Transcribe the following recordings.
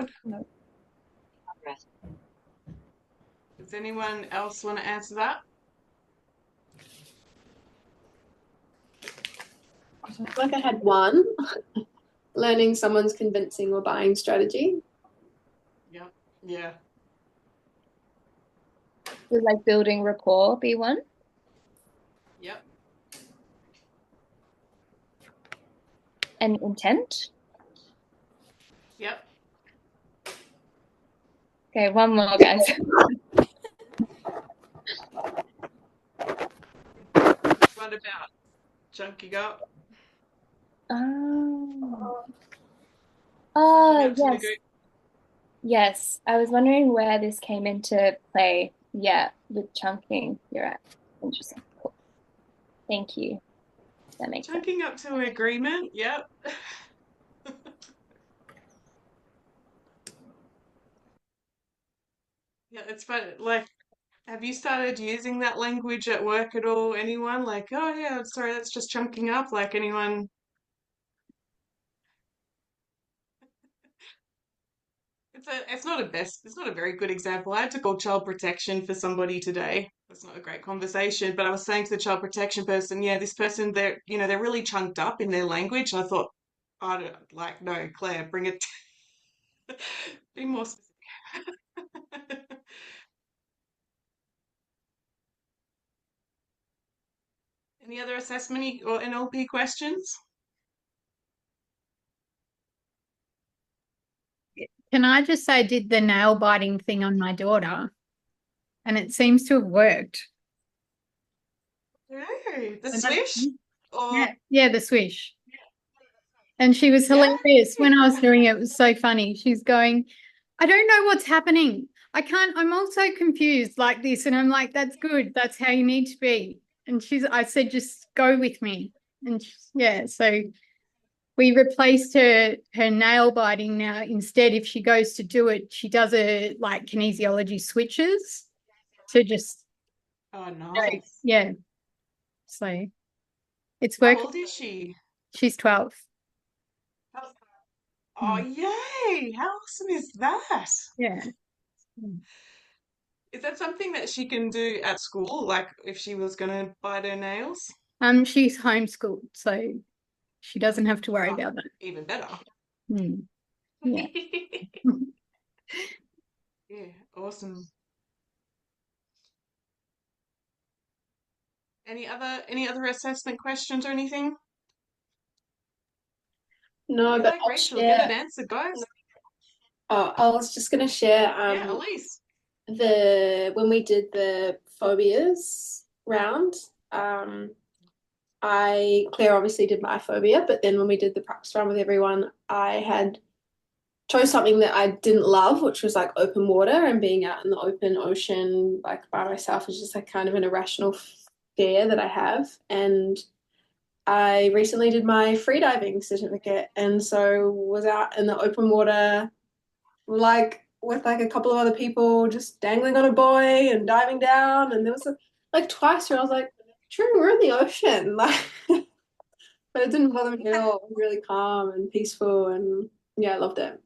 board? No. Does anyone else want to answer that? I feel like I had one. Learning someone's convincing or buying strategy. Yep. Yeah. Would like building rapport be one? Yep. And intent? Yep. Okay, one more, guys. What about chunking up? Oh, Chunking up to the yes. group? Yes. I was wondering where this came into play. Yeah, with chunking. You're right. Interesting. Cool. Thank you. That makes sense. Chunking up to an agreement? Yep. Yeah, it's fun. Like, have you started using that language at work at all? Anyone? Like, oh yeah, sorry, that's just chunking up. Like anyone? It's not a very good example. I had to call child protection for somebody today. That's not a great conversation, but I was saying to the child protection person, yeah, this person, they're really chunked up in their language. And I thought, I don't like, no, Claire, bring it, be more specific. Any other assessment or NLP questions? Can I just say I did the nail biting thing on my daughter and it seems to have worked. Hey, the And that's- swish? Or yeah, the swish. And she was yeah, hilarious when I was doing it. It was so funny. She's going, I don't know what's happening. I'm also confused like this. And I'm like, that's good. That's how you need to be. And I said, just go with me. And yeah, so we replaced her nail biting now. Instead, if she goes to do it, she does a like kinesiology switches to just, oh nice. yeah. So it's How working. old is she? She's 12. Oh yay! How awesome is that? Yeah. Is that something that she can do at school? Like if she was gonna bite her nails? She's homeschooled, so she doesn't have to worry Oh, about that. even better. Yeah. Yeah, awesome. Any other assessment questions or anything? No, You but like I'll Rachel, get share. it answered, guys. I was just gonna share Yeah, Elise. when we did the phobias round, Claire obviously did my phobia, but then when we did the practice round with everyone, I had chose something that I didn't love, which was like open water and being out in the open ocean, like by myself, is just like kind of an irrational fear that I have. And I recently did my freediving certificate, and so was out in the open water, like with like a couple of other people, just dangling on a buoy and diving down. And there was like twice where I was like, "True, we're in the ocean," like, but it didn't bother me at all. It was really calm and peaceful, and yeah, I loved it.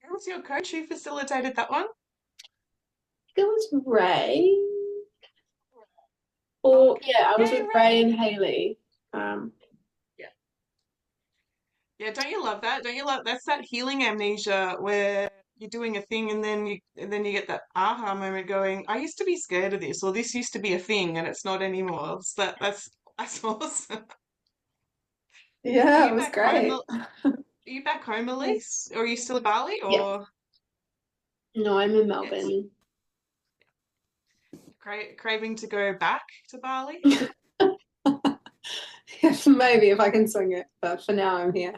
Who was your coach who facilitated that one? It was Ray. Or yeah, I was Yay, with Ray Ray! and Haley. Yeah. Yeah, don't you love that? Don't you love that's that healing amnesia where you're doing a thing and then you get that aha moment going, I used to be scared of this, or this used to be a thing and it's not anymore. That's awesome. Are Yeah, it you was back home? great. Are you back home, Elise? Or are you still in Bali? Yeah. Or No, I'm in yes, Melbourne. craving to go back to Bali? Maybe if I can swing it, but for now I'm here.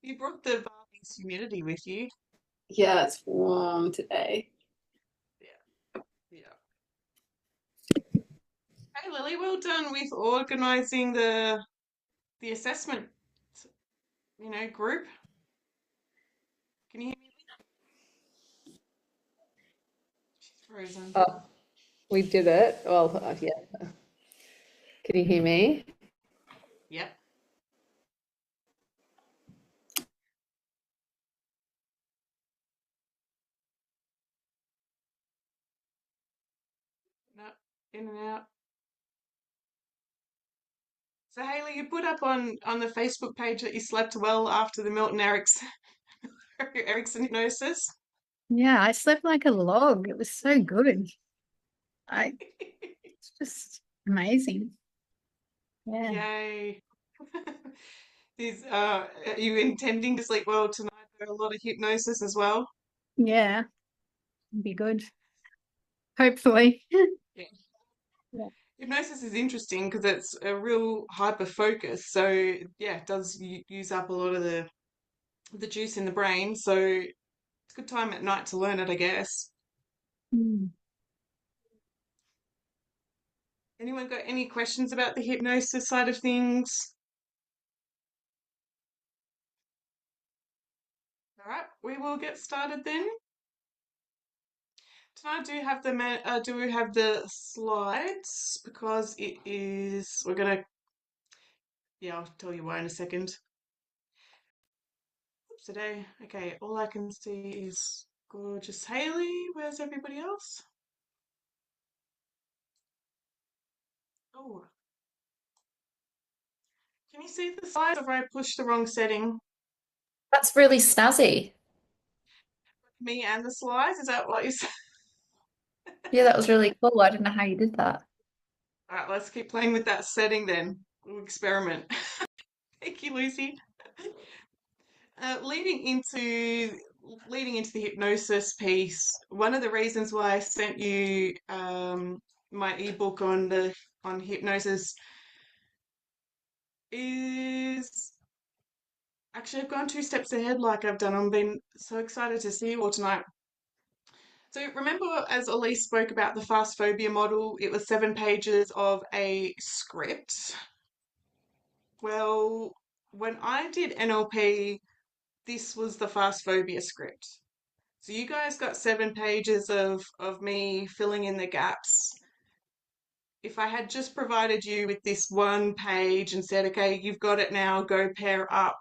You brought the Balinese humidity with you. Yeah, it's warm today. Yeah, yeah. Hey Lily, well done with organizing the assessment, group. Can you hear me? She's frozen. Oh, we did it. Well, yeah. Can you hear me? Yep. In and out. So Haley, you put up on the Facebook page that you slept well after the Milton Erickson hypnosis. Yeah, I slept like a log. It was so good. It's just amazing. Yeah. Yay. Are you intending to sleep well tonight? There are a lot of hypnosis as well. Yeah. It'd be good. Hopefully. Yeah. Yeah. Hypnosis is interesting because it's a real hyper focus. So yeah, it does use up a lot of the juice in the brain. So it's a good time at night to learn it, I guess. Mm. Anyone got any questions about the hypnosis side of things? All right, we will get started then. Tonight, do we have the slides because it is. We're gonna. Yeah, I'll tell you why in a second. Oops, today. Okay, all I can see is gorgeous Haley. Where's everybody else? Oh, can you see the slides, or have I pushed the wrong setting? That's really snazzy. Me and the slides. Is that what you said? Yeah, that was really cool. I don't know how you did that. All right, let's keep playing with that setting then. We'll experiment. Thank you, Lucy. Uh, leading into leading into the hypnosis piece, one of the reasons why I sent you my ebook on hypnosis is actually I've gone two steps ahead like I've done. I've been so excited to see you all tonight. So remember, as Elise spoke about the fast phobia model, it was 7 pages of a script. Well, when I did NLP, this was the fast phobia script. So you guys got 7 pages of me filling in the gaps. If I had just provided you with this one page and said, okay, you've got it now, go pair up,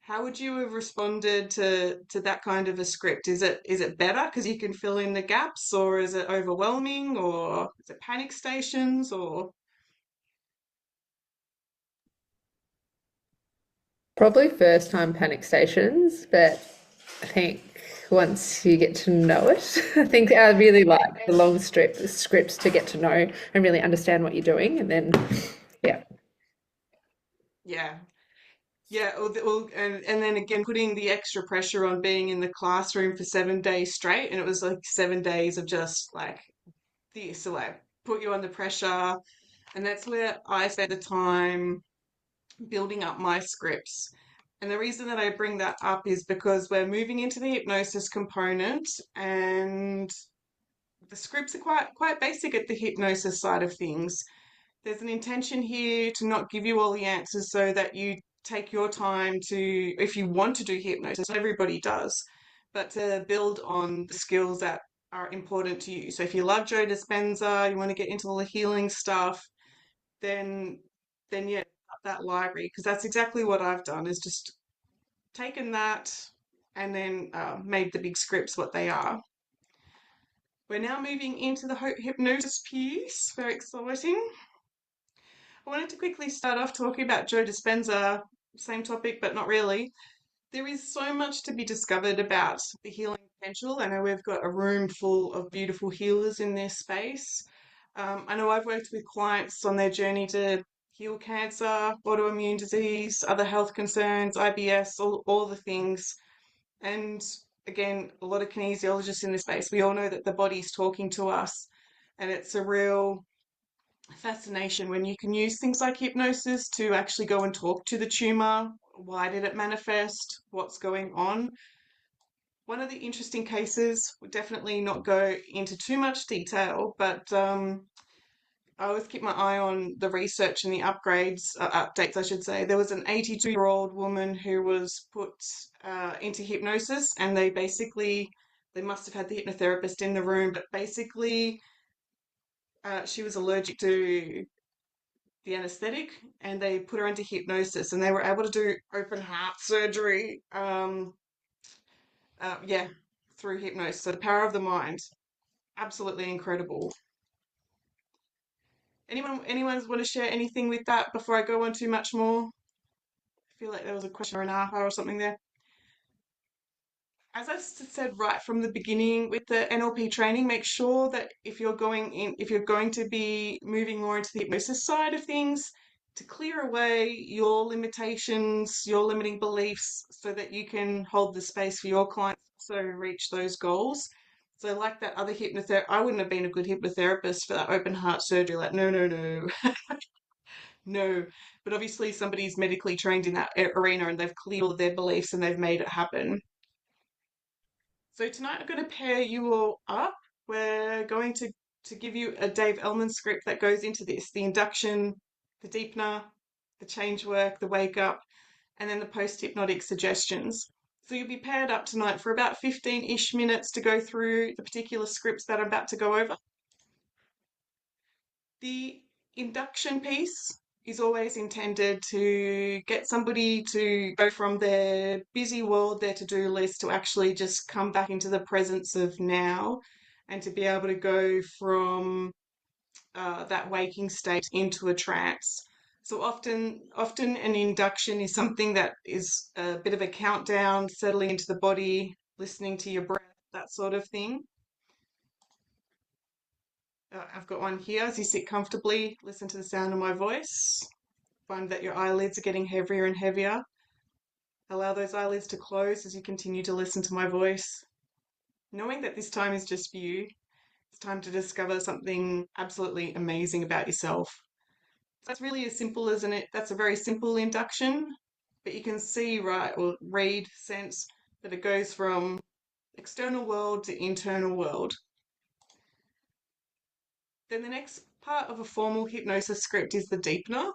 how would you have responded to that kind of a script? Is it better because you can fill in the gaps, or is it overwhelming, or is it panic stations, or Probably first time panic stations, but I think once you get to know it, I think I really like the long scripts to get to know and really understand what you're doing. And then, yeah. yeah. Yeah, and then again, putting the extra pressure on being in the classroom for 7 days straight, and it was like 7 days of just like this, so like put you under pressure, and that's where I spent the time building up my scripts. And the reason that I bring that up is because we're moving into the hypnosis component, and the scripts are quite basic at the hypnosis side of things. There's an intention here to not give you all the answers so that you take your time to, if you want to do hypnosis, everybody does, but to build on the skills that are important to you. So if you love Joe Dispenza, you want to get into all the healing stuff, then yeah, up that library, because that's exactly what I've done is just taken that and then made the big scripts what they are. We're now moving into the hypnosis piece. Very exciting. I wanted to quickly start off talking about Joe Dispenza, same topic, but not really. There is so much to be discovered about the healing potential. I know we've got a room full of beautiful healers in this space. I know I've worked with clients on their journey to heal cancer, autoimmune disease, other health concerns, IBS, all the things. And again, a lot of kinesiologists in this space, we all know that the body's talking to us, and it's a real fascination when you can use things like hypnosis to actually go and talk to the tumor. Why did it manifest? What's going on? One of the interesting cases, would definitely not go into too much detail, but I always keep my eye on the research and the updates, I should say. There was an 82-year-old woman who was put into hypnosis, and they must have had the hypnotherapist in the room, but basically, she was allergic to the anesthetic, and they put her into hypnosis, and they were able to do open heart surgery, yeah, through hypnosis. So the power of the mind, absolutely incredible. Anyone want to share anything with that before I go on too much more? I feel like there was a question or an aha or something there. As I said right from the beginning with the NLP training, make sure that if you're going to be moving more into the hypnosis side of things, to clear away your limitations, your limiting beliefs, so that you can hold the space for your clients to also reach those goals. So, like that other hypnotherapist, I wouldn't have been a good hypnotherapist for that open heart surgery. Like, no, no, no, no. But obviously, somebody's medically trained in that arena and they've cleared all of their beliefs and they've made it happen. So tonight I'm going to pair you all up. We're going to give you a Dave Ellman script that goes into this, the induction, the deepener, the change work, the wake up, and then the post-hypnotic suggestions. So you'll be paired up tonight for about 15-ish minutes to go through the particular scripts that I'm about to go over. The induction piece is always intended to get somebody to go from their busy world, their to-do list, to actually just come back into the presence of now and to be able to go from that waking state into a trance. So often an induction is something that is a bit of a countdown, settling into the body, listening to your breath, that sort of thing. I've got one here. As you sit comfortably, listen to the sound of my voice. Find that your eyelids are getting heavier and heavier. Allow those eyelids to close as you continue to listen to my voice. Knowing that this time is just for you, it's time to discover something absolutely amazing about yourself. That's really as simple as that's a very simple induction, but you can see, right, or read, sense that it goes from external world to internal world. Then the next part of a formal hypnosis script is the deepener.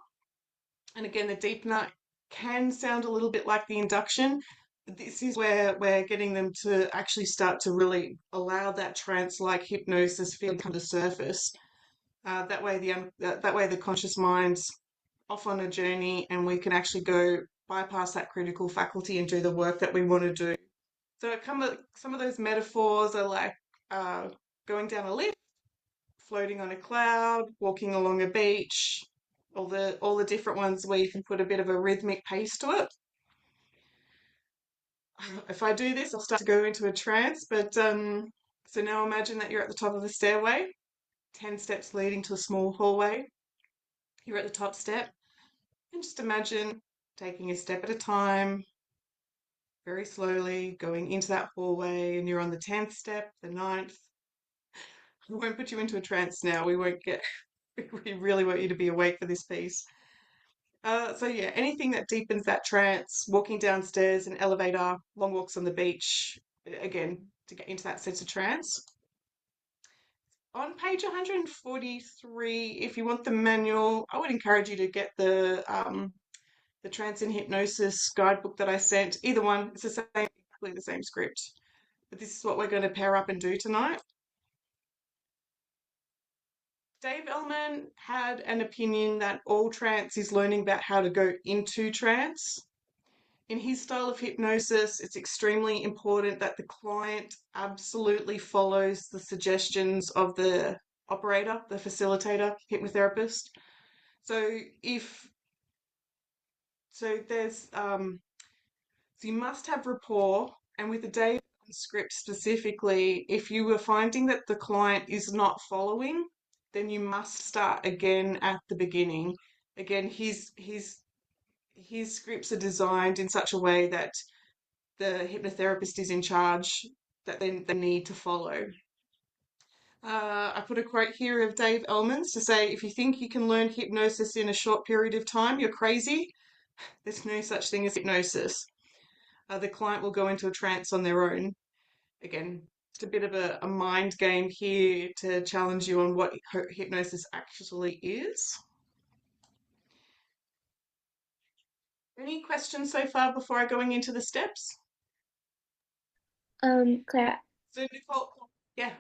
And again, the deepener can sound a little bit like the induction, but this is where we're getting them to actually start to really allow that trance-like hypnosis feeling come to the surface. That way the conscious mind's off on a journey and we can actually go bypass that critical faculty and do the work that we want to do. So some of those metaphors are like going down a lift, floating on a cloud, walking along a beach, all the different ones where you can put a bit of a rhythmic pace to it. If I do this, I'll start to go into a trance, but so now imagine that you're at the top of a stairway, 10 steps leading to a small hallway. You're at the top step, and just imagine taking a step at a time, very slowly going into that hallway, and you're on the 10th step, the 9th. We won't put you into a trance now. We won't get, we really want you to be awake for this piece. So yeah, anything that deepens that trance, walking downstairs, an elevator, long walks on the beach, again, to get into that sense of trance. On page 143, if you want the manual, I would encourage you to get the Trance in Hypnosis guidebook that I sent. Either one, it's exactly the same script. But this is what we're going to pair up and do tonight. Dave Ellman had an opinion that all trance is learning about how to go into trance. In his style of hypnosis, it's extremely important that the client absolutely follows the suggestions of the operator, the facilitator, hypnotherapist. So you must have rapport, and with the Dave script specifically, if you were finding that the client is not following, then you must start again at the beginning. Again, his scripts are designed in such a way that the hypnotherapist is in charge, that they need to follow. I put a quote here of Dave Ellman's to say, if you think you can learn hypnosis in a short period of time, you're crazy. There's no such thing as hypnosis. The client will go into a trance on their own. Again, just a bit of a mind game here to challenge you on what hypnosis actually is. Any questions so far before going into the steps? Claire, So Nicole, yeah.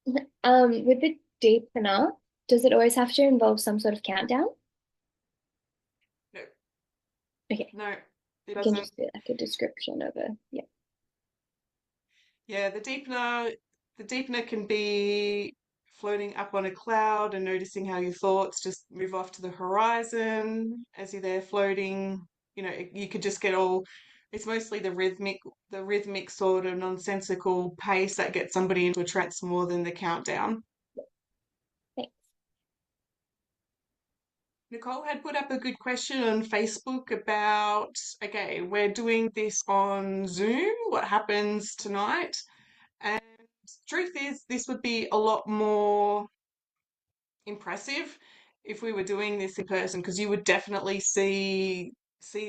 with the deepener, does it always have to involve some sort of countdown? No. Okay. No, it You can doesn't. just do like a description of it. Yeah. Yeah, the deepener can be floating up on a cloud and noticing how your thoughts just move off to the horizon as you're there floating. You could just get all, it's mostly the rhythmic sort of nonsensical pace that gets somebody into a trance more than the countdown. Thanks. Nicole had put up a good question on Facebook about, okay, we're doing this on Zoom. What happens tonight? And truth is, this would be a lot more impressive if we were doing this in person, because you would definitely see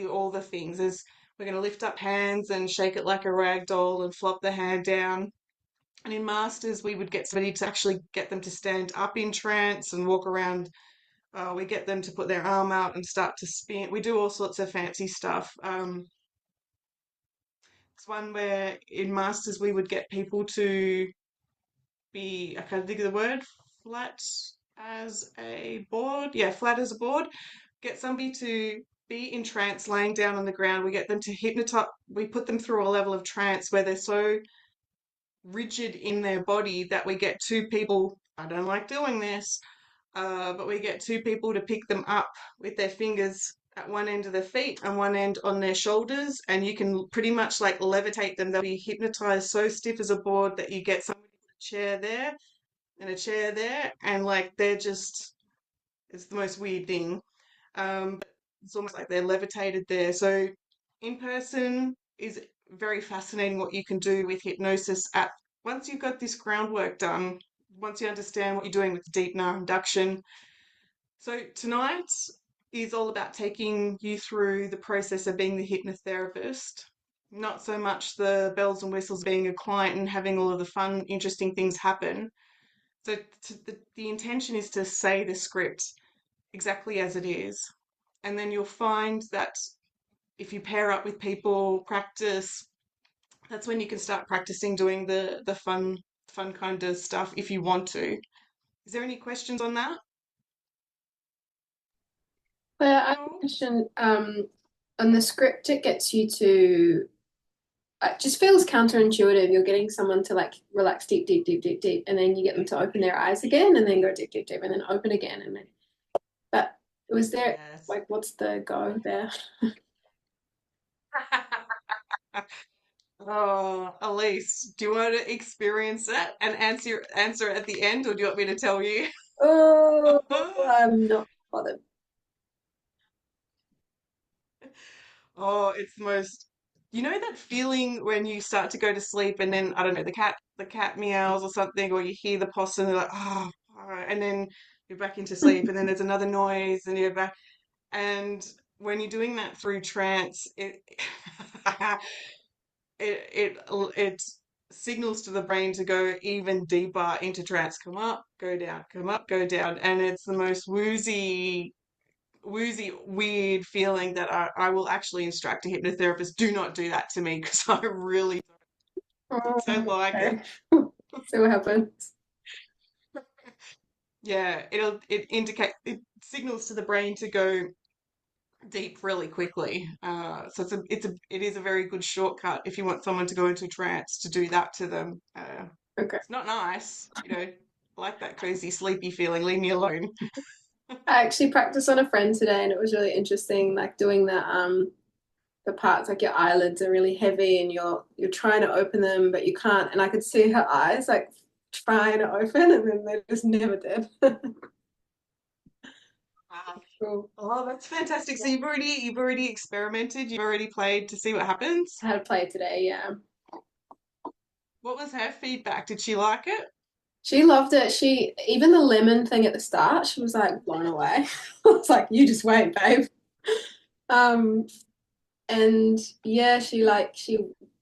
all the things. As we're going to lift up hands and shake it like a rag doll and flop the hand down. And in masters, we would get somebody to actually get them to stand up in trance and walk around. We get them to put their arm out and start to spin. We do all sorts of fancy stuff. It's one where in masters we would get people to be, I can't think of the word, flat as a board. Yeah, flat as a board. Get somebody to be in trance laying down on the ground. We get them to hypnotize. We put them through a level of trance where they're so rigid in their body that we get two people. I don't like doing this, but we get two people to pick them up with their fingers at one end of their feet and one end on their shoulders, and you can pretty much like levitate them. They'll be hypnotized so stiff as a board that you get somebody with a chair there and a chair there, and like they're just, it's the most weird thing. But it's almost like they're levitated there. So in person is very fascinating what you can do with hypnosis at once you've got this groundwork done, once you understand what you're doing with the deep now induction. So tonight is all about taking you through the process of being the hypnotherapist, not so much the bells and whistles being a client and having all of the fun, interesting things happen. So the intention is to say the script exactly as it is. And then you'll find that if you pair up with people, practice, that's when you can start practicing doing the fun kind of stuff if you want to. Is there any questions on that? Claire, I have a No? question. On the script, it gets you to, it just feels counterintuitive. You're getting someone to like relax deep, deep, deep, deep, deep, and then you get them to open their eyes again and then go deep, deep, deep, and then open again. And then, but was there, Yes. like, what's the go there? Oh, Elise, do you want to experience it and answer it at the end, or do you want me to tell you? Oh, I'm not bothered. Oh, it's the most, that feeling when you start to go to sleep and then I don't know, the cat meows or something, or you hear the possum, and you're like, and then you're back into sleep, and then there's another noise, and you're back. And when you're doing that through trance, it signals to the brain to go even deeper into trance. Come up, go down, come up, go down, and it's the most woozy, weird feeling that I will actually instruct a hypnotherapist, do not do that to me because I really don't Oh, like it. okay. See what happens. Yeah, it signals to the brain to go deep really quickly. So it is a very good shortcut if you want someone to go into trance to do that to them. Okay. It's not nice, I like that cozy, sleepy feeling. Leave me alone. I actually practiced on a friend today and it was really interesting, like doing the parts like your eyelids are really heavy and you're trying to open them but you can't, and I could see her eyes like trying to open and then they just never did. Wow. Cool. Oh, that's fantastic. So you've already experimented, you've already played to see what happens. I had to play today, yeah. What was her feedback? Did she like it? She loved it. She even the lemon thing at the start, she was like blown away. I was like, you just wait, babe. Um, and yeah, she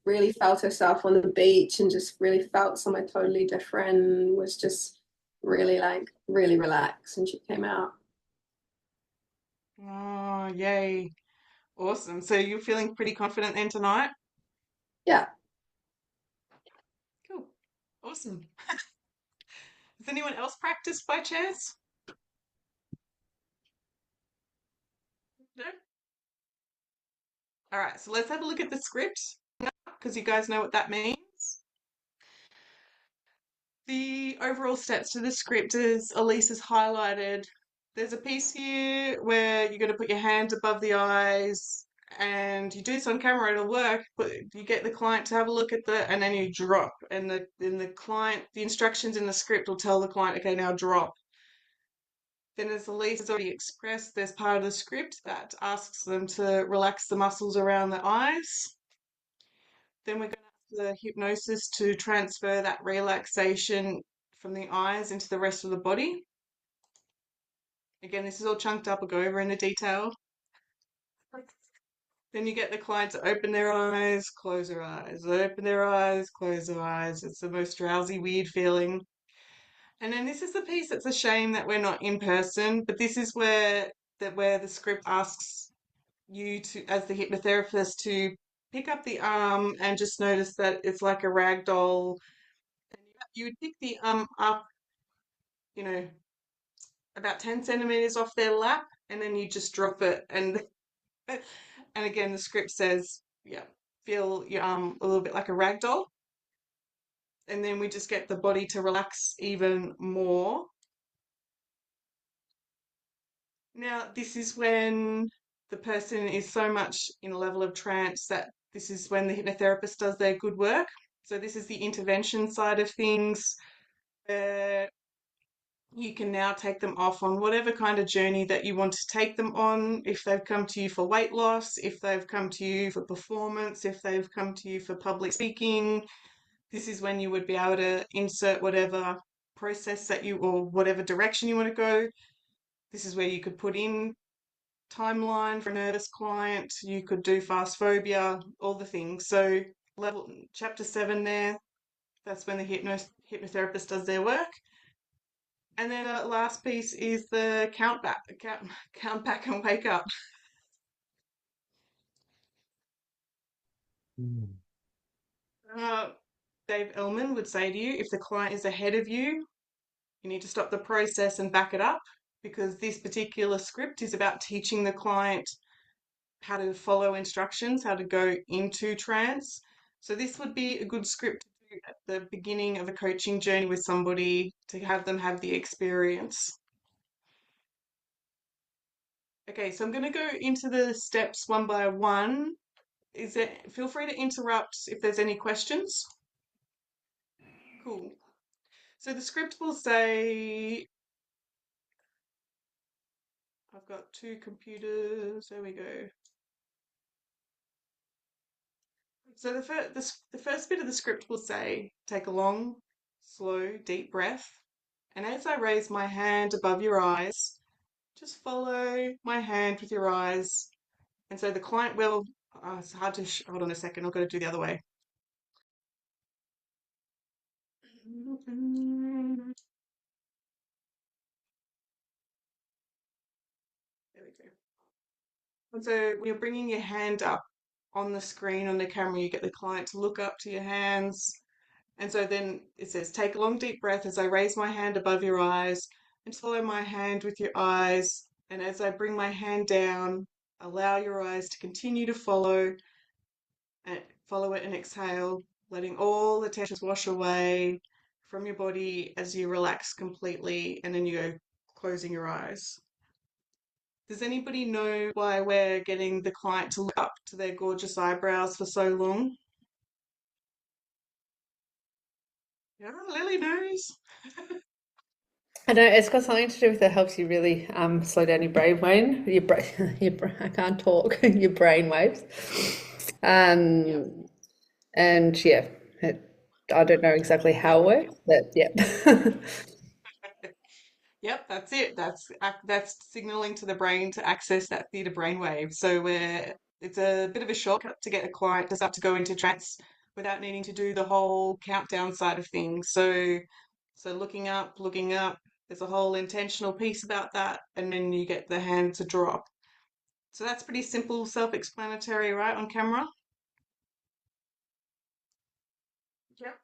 really felt herself on the beach and just really felt somewhere totally different, was just really like really relaxed and she came out. Oh, yay. Awesome. So you're feeling pretty confident then tonight? Yeah. Cool. Awesome. Has anyone else practiced by chance? No? All right, so let's have a look at the script because you guys know what that means. The overall steps to the script, as Elise has highlighted, there's a piece here where you're going to put your hand above the eyes and you do this on camera, it'll work, but you get the client to have a look at and then you drop, and the instructions in the script will tell the client, okay, now drop. Then, as Elise has already expressed, there's part of the script that asks them to relax the muscles around the eyes. Then we're going to ask the hypnosis to transfer that relaxation from the eyes into the rest of the body. Again, this is all chunked up. I'll go over in the detail. Then you get the client to open their eyes, close their eyes, open their eyes, close their eyes. It's the most drowsy, weird feeling. And then this is the piece that's a shame that we're not in person, but this is where the script asks you to, as the hypnotherapist, to pick up the arm and just notice that it's like a rag doll. You would pick the arm up, you know, about 10 centimeters off their lap, and then you just drop it. And again, the script says, yeah, feel your arm a little bit like a rag doll. And then we just get the body to relax even more. Now, this is when the person is so much in a level of trance that this is when the hypnotherapist does their good work. So this is the intervention side of things, where you can now take them off on whatever kind of journey that you want to take them on. If they've come to you for weight loss, if they've come to you for performance, if they've come to you for public speaking, this is when you would be able to insert whatever process that you, or whatever direction you want to go. This is where you could put in timeline for a nervous client, you could do fast phobia, all the things. So chapter 7 there, that's when the hypnotherapist does their work. And then the last piece is the count back and wake up. Uh, Dave Ellman would say to you, if the client is ahead of you, you need to stop the process and back it up, because this particular script is about teaching the client how to follow instructions, how to go into trance. So this would be a good script to do at the beginning of a coaching journey with somebody, to have them have the experience. Okay, so I'm going to go into the steps one by one. Feel free to interrupt if there's any questions. Cool. So the script will say, I've got two computers, there we go. So the first bit of the script will say, take a long, slow, deep breath. And as I raise my hand above your eyes, just follow my hand with your eyes. And so the client will, it's hard to, hold on a second, I've got to do the other way. There we go. And so when you're bringing your hand up on the screen, on the camera, you get the client to look up to your hands. And so then it says, take a long deep breath as I raise my hand above your eyes, and follow my hand with your eyes. And as I bring my hand down, allow your eyes to continue to follow it, and exhale, letting all the tensions wash away from your body as you relax completely, and then you go closing your eyes. Does anybody know why we're getting the client to look up to their gorgeous eyebrows for so long? Yeah, Lily knows. I know it's got something to do with it helps you really slow down your brain wave, I can't talk, your brain waves. Yeah. And yeah, I don't know exactly how it works, but yeah. Yep, that's it. That's signaling to the brain to access that theta brainwave. So it's a bit of a shortcut to get a client to start to go into trance without needing to do the whole countdown side of things. So looking up, there's a whole intentional piece about that, and then you get the hand to drop. So that's pretty simple, self-explanatory, right, on camera? Yep.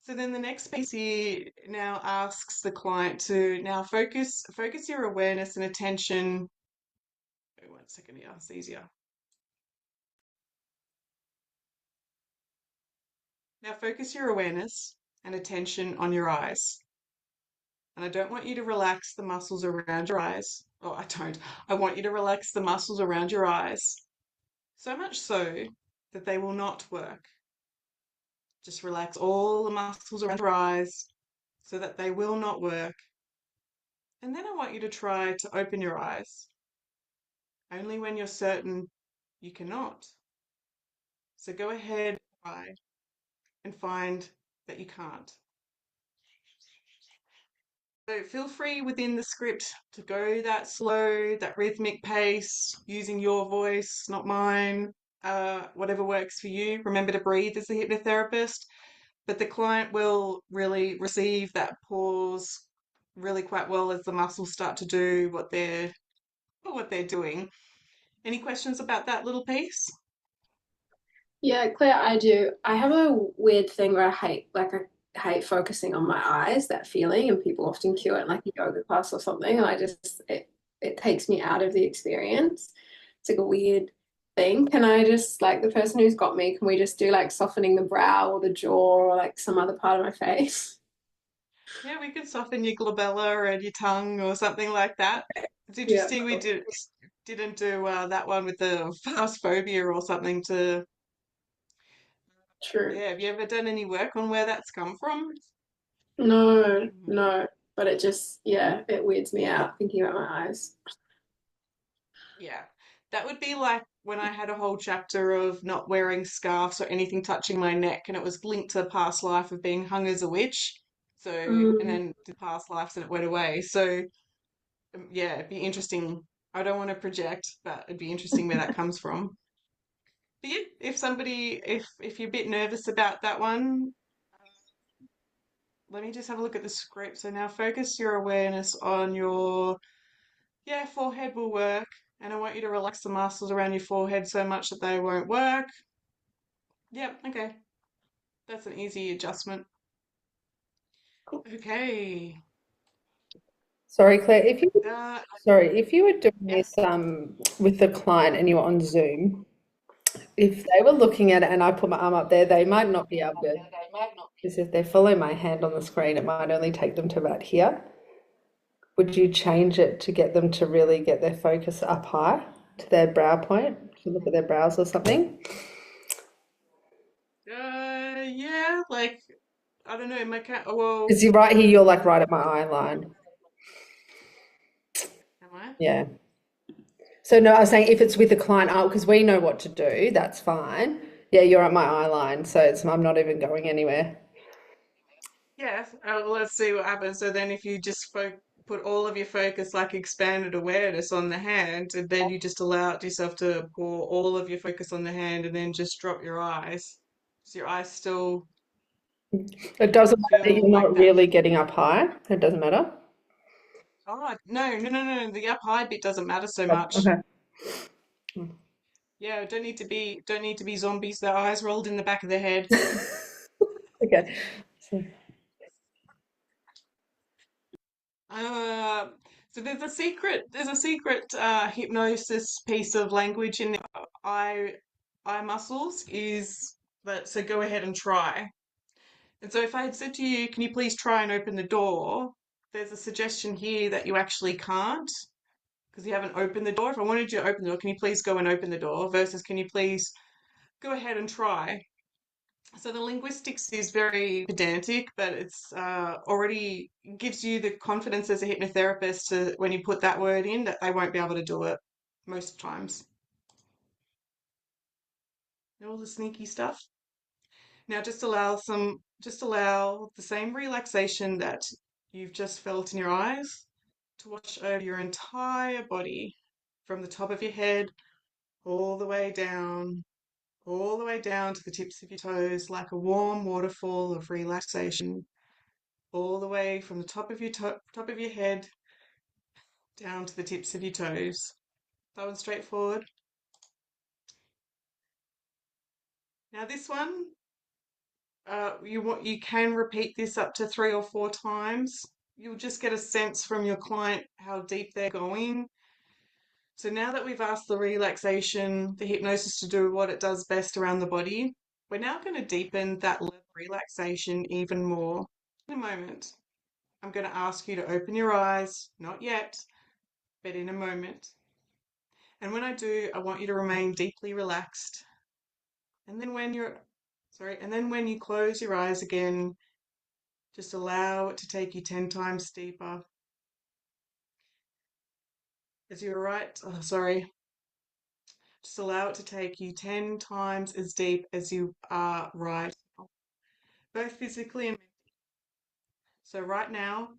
So then the next piece here now asks the client to now focus your awareness and attention. Wait 1 second here, it's easier. Now focus your awareness and attention on your eyes. And I don't want you to relax the muscles around your eyes. Oh, I don't. I want you to relax the muscles around your eyes. So much so that they will not work. Just relax all the muscles around your eyes so that they will not work. And then I want you to try to open your eyes, only when you're certain you cannot. So go ahead, try, and find that you can't. So feel free within the script to go that slow, that rhythmic pace, using your voice, not mine, whatever works for you. Remember to breathe as a hypnotherapist, but the client will really receive that pause really quite well as the muscles start to do what they're doing. Any questions about that little piece? Yeah, Claire, I do. I have a weird thing where I hate focusing on my eyes, that feeling, and people often cue it in like a yoga class or something, and it takes me out of the experience. It's like a weird thing. Can I just like the person who's got me, can we just do like softening the brow or the jaw or like some other part of my face? Yeah, we could soften your glabella and your tongue or something like that. It's Yeah, interesting we cool. didn't do that one with the fast phobia or something to. True. Yeah, have you ever done any work on where that's come from? No, Mhm. no, but it just, yeah, it weirds me out thinking about my eyes. Yeah, that would be like when I had a whole chapter of not wearing scarves or anything touching my neck, and it was linked to a past life of being hung as a witch. So, and Mm, then the past lives and it went away. So, yeah, it'd be interesting. I don't want to project, but it'd be interesting where that comes from. But yeah, if you're a bit nervous about that one, let me just have a look at the script. So now focus your awareness on your, yeah, forehead will work. And I want you to relax the muscles around your forehead so much that they won't work. Yep, okay. That's an easy adjustment. cool. Okay. Sorry, Claire, Uh, if you were doing yes. this with the client and you were on Zoom, if they were looking at it and I put my arm up there, they might not be able to, because if they follow my hand on the screen, it might only take them to about here. Would you change it to get them to really get their focus up high to their brow point, to look at their brows or something? Yeah, like, I don't know, my cat, oh, well, Because you're right here, you're like right at my eye line. am I? Yeah. So no, I was saying if it's with the client, oh, because we know what to do, that's fine. Yeah, you're at my eye line, so I'm not even going anywhere. Yes. Well, let's see what happens. So then if you just put all of your focus, like expanded awareness on the hand, and then you just allow yourself to pour all of your focus on the hand and then just drop your eyes. So your eyes still It doesn't matter that feel you're like not that. really getting up high. It doesn't matter. Oh, no, no, no, no. The up high bit doesn't matter so Oh, much. okay. Yeah, don't need to be zombies. Their eyes rolled in the back of their head. Okay. So, Uh, so there's a secret hypnosis piece of language in the eye muscles is that, so go ahead and try. And so if I had said to you, can you please try and open the door? There's a suggestion here that you actually can't because you haven't opened the door. If I wanted you to open the door, can you please go and open the door versus can you please go ahead and try? So the linguistics is very pedantic, but it's already gives you the confidence as a hypnotherapist to when you put that word in that they won't be able to do it most times. All the sneaky stuff. Now just allow the same relaxation that you've just felt in your eyes to wash over your entire body from the top of your head all the way down, all the way down to the tips of your toes like a warm waterfall of relaxation all the way from the top of your head down to the tips of your toes. That one's straightforward. Now this one, you can repeat this up to 3 or 4 times. You'll just get a sense from your client how deep they're going. So now that we've asked the relaxation, the hypnosis to do what it does best around the body, We're now going to deepen that level of relaxation even more. In a moment, I'm going to ask you to open your eyes, not yet, but in a moment. And when I do, I want you to remain deeply relaxed. And then when you close your eyes again, just allow it to take you 10 times deeper. As you're right, oh, sorry. Just allow it to take you 10 times as deep as you are right now, both physically and mentally. So right now,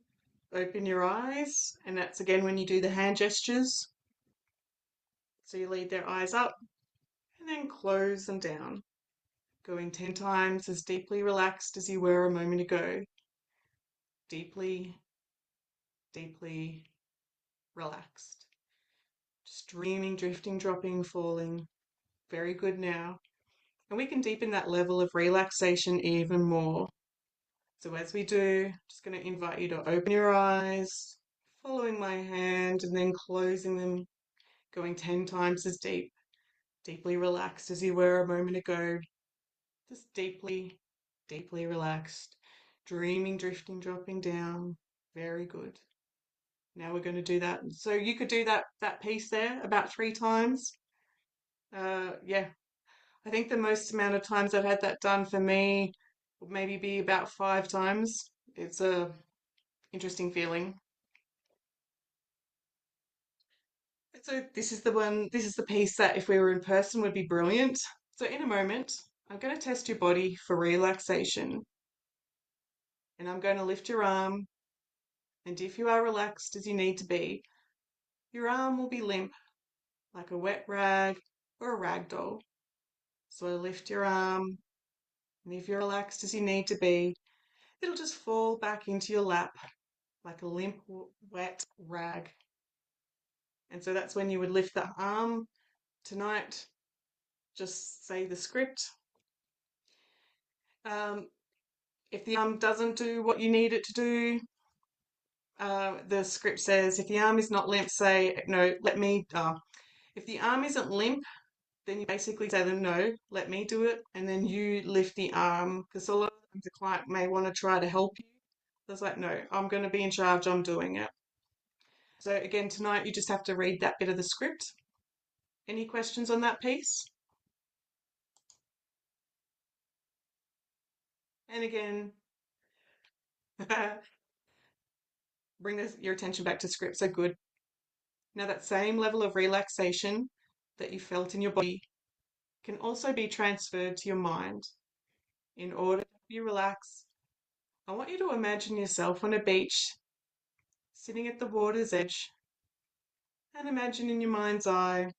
open your eyes, and that's again when you do the hand gestures. So you lead their eyes up and then close them down, going 10 times as deeply relaxed as you were a moment ago. Deeply, deeply relaxed. Just dreaming, drifting, dropping, falling. Very good now. And we can deepen that level of relaxation even more. So as we do, just going to invite you to open your eyes, following my hand and then closing them, going 10 times as deep, deeply relaxed as you were a moment ago. Just deeply, deeply relaxed, dreaming, drifting, dropping down. Very good. Now we're going to do that. So you could do that piece there about 3 times. Yeah, I think the most amount of times I've had that done for me would maybe be about 5 times. It's a interesting feeling. So this is the piece that if we were in person would be brilliant. So in a moment, I'm going to test your body for relaxation. And I'm going to lift your arm. And if you are relaxed as you need to be, your arm will be limp, like a wet rag or a rag doll. So lift your arm. And if you're relaxed as you need to be, it'll just fall back into your lap like a limp, wet rag. And so that's when you would lift the arm tonight. Just say the script. Um, if the arm doesn't do what you need it to do, the script says if the arm is not limp, say no, let me. If the arm isn't limp, then you basically say to them, no, let me do it, and then you lift the arm because a lot of times the client may want to try to help you. It's like, no, I'm going to be in charge. I'm doing it. So again, tonight you just have to read that bit of the script. Any questions on that piece? And again, bring your attention back to script. So good. Now that same level of relaxation that you felt in your body can also be transferred to your mind. In order to be relaxed, I want you to imagine yourself on a beach, sitting at the water's edge, and imagine in your mind's eye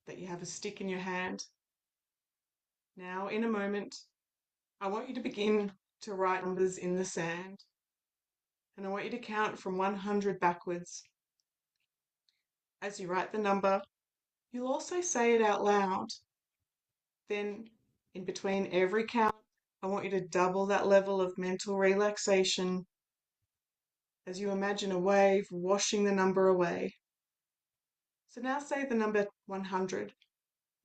that you have a stick in your hand. Now, in a moment, I want you to begin to write numbers in the sand, and I want you to count from 100 backwards. As you write the number, you'll also say it out loud. Then, in between every count, I want you to double that level of mental relaxation as you imagine a wave washing the number away. So now say the number 100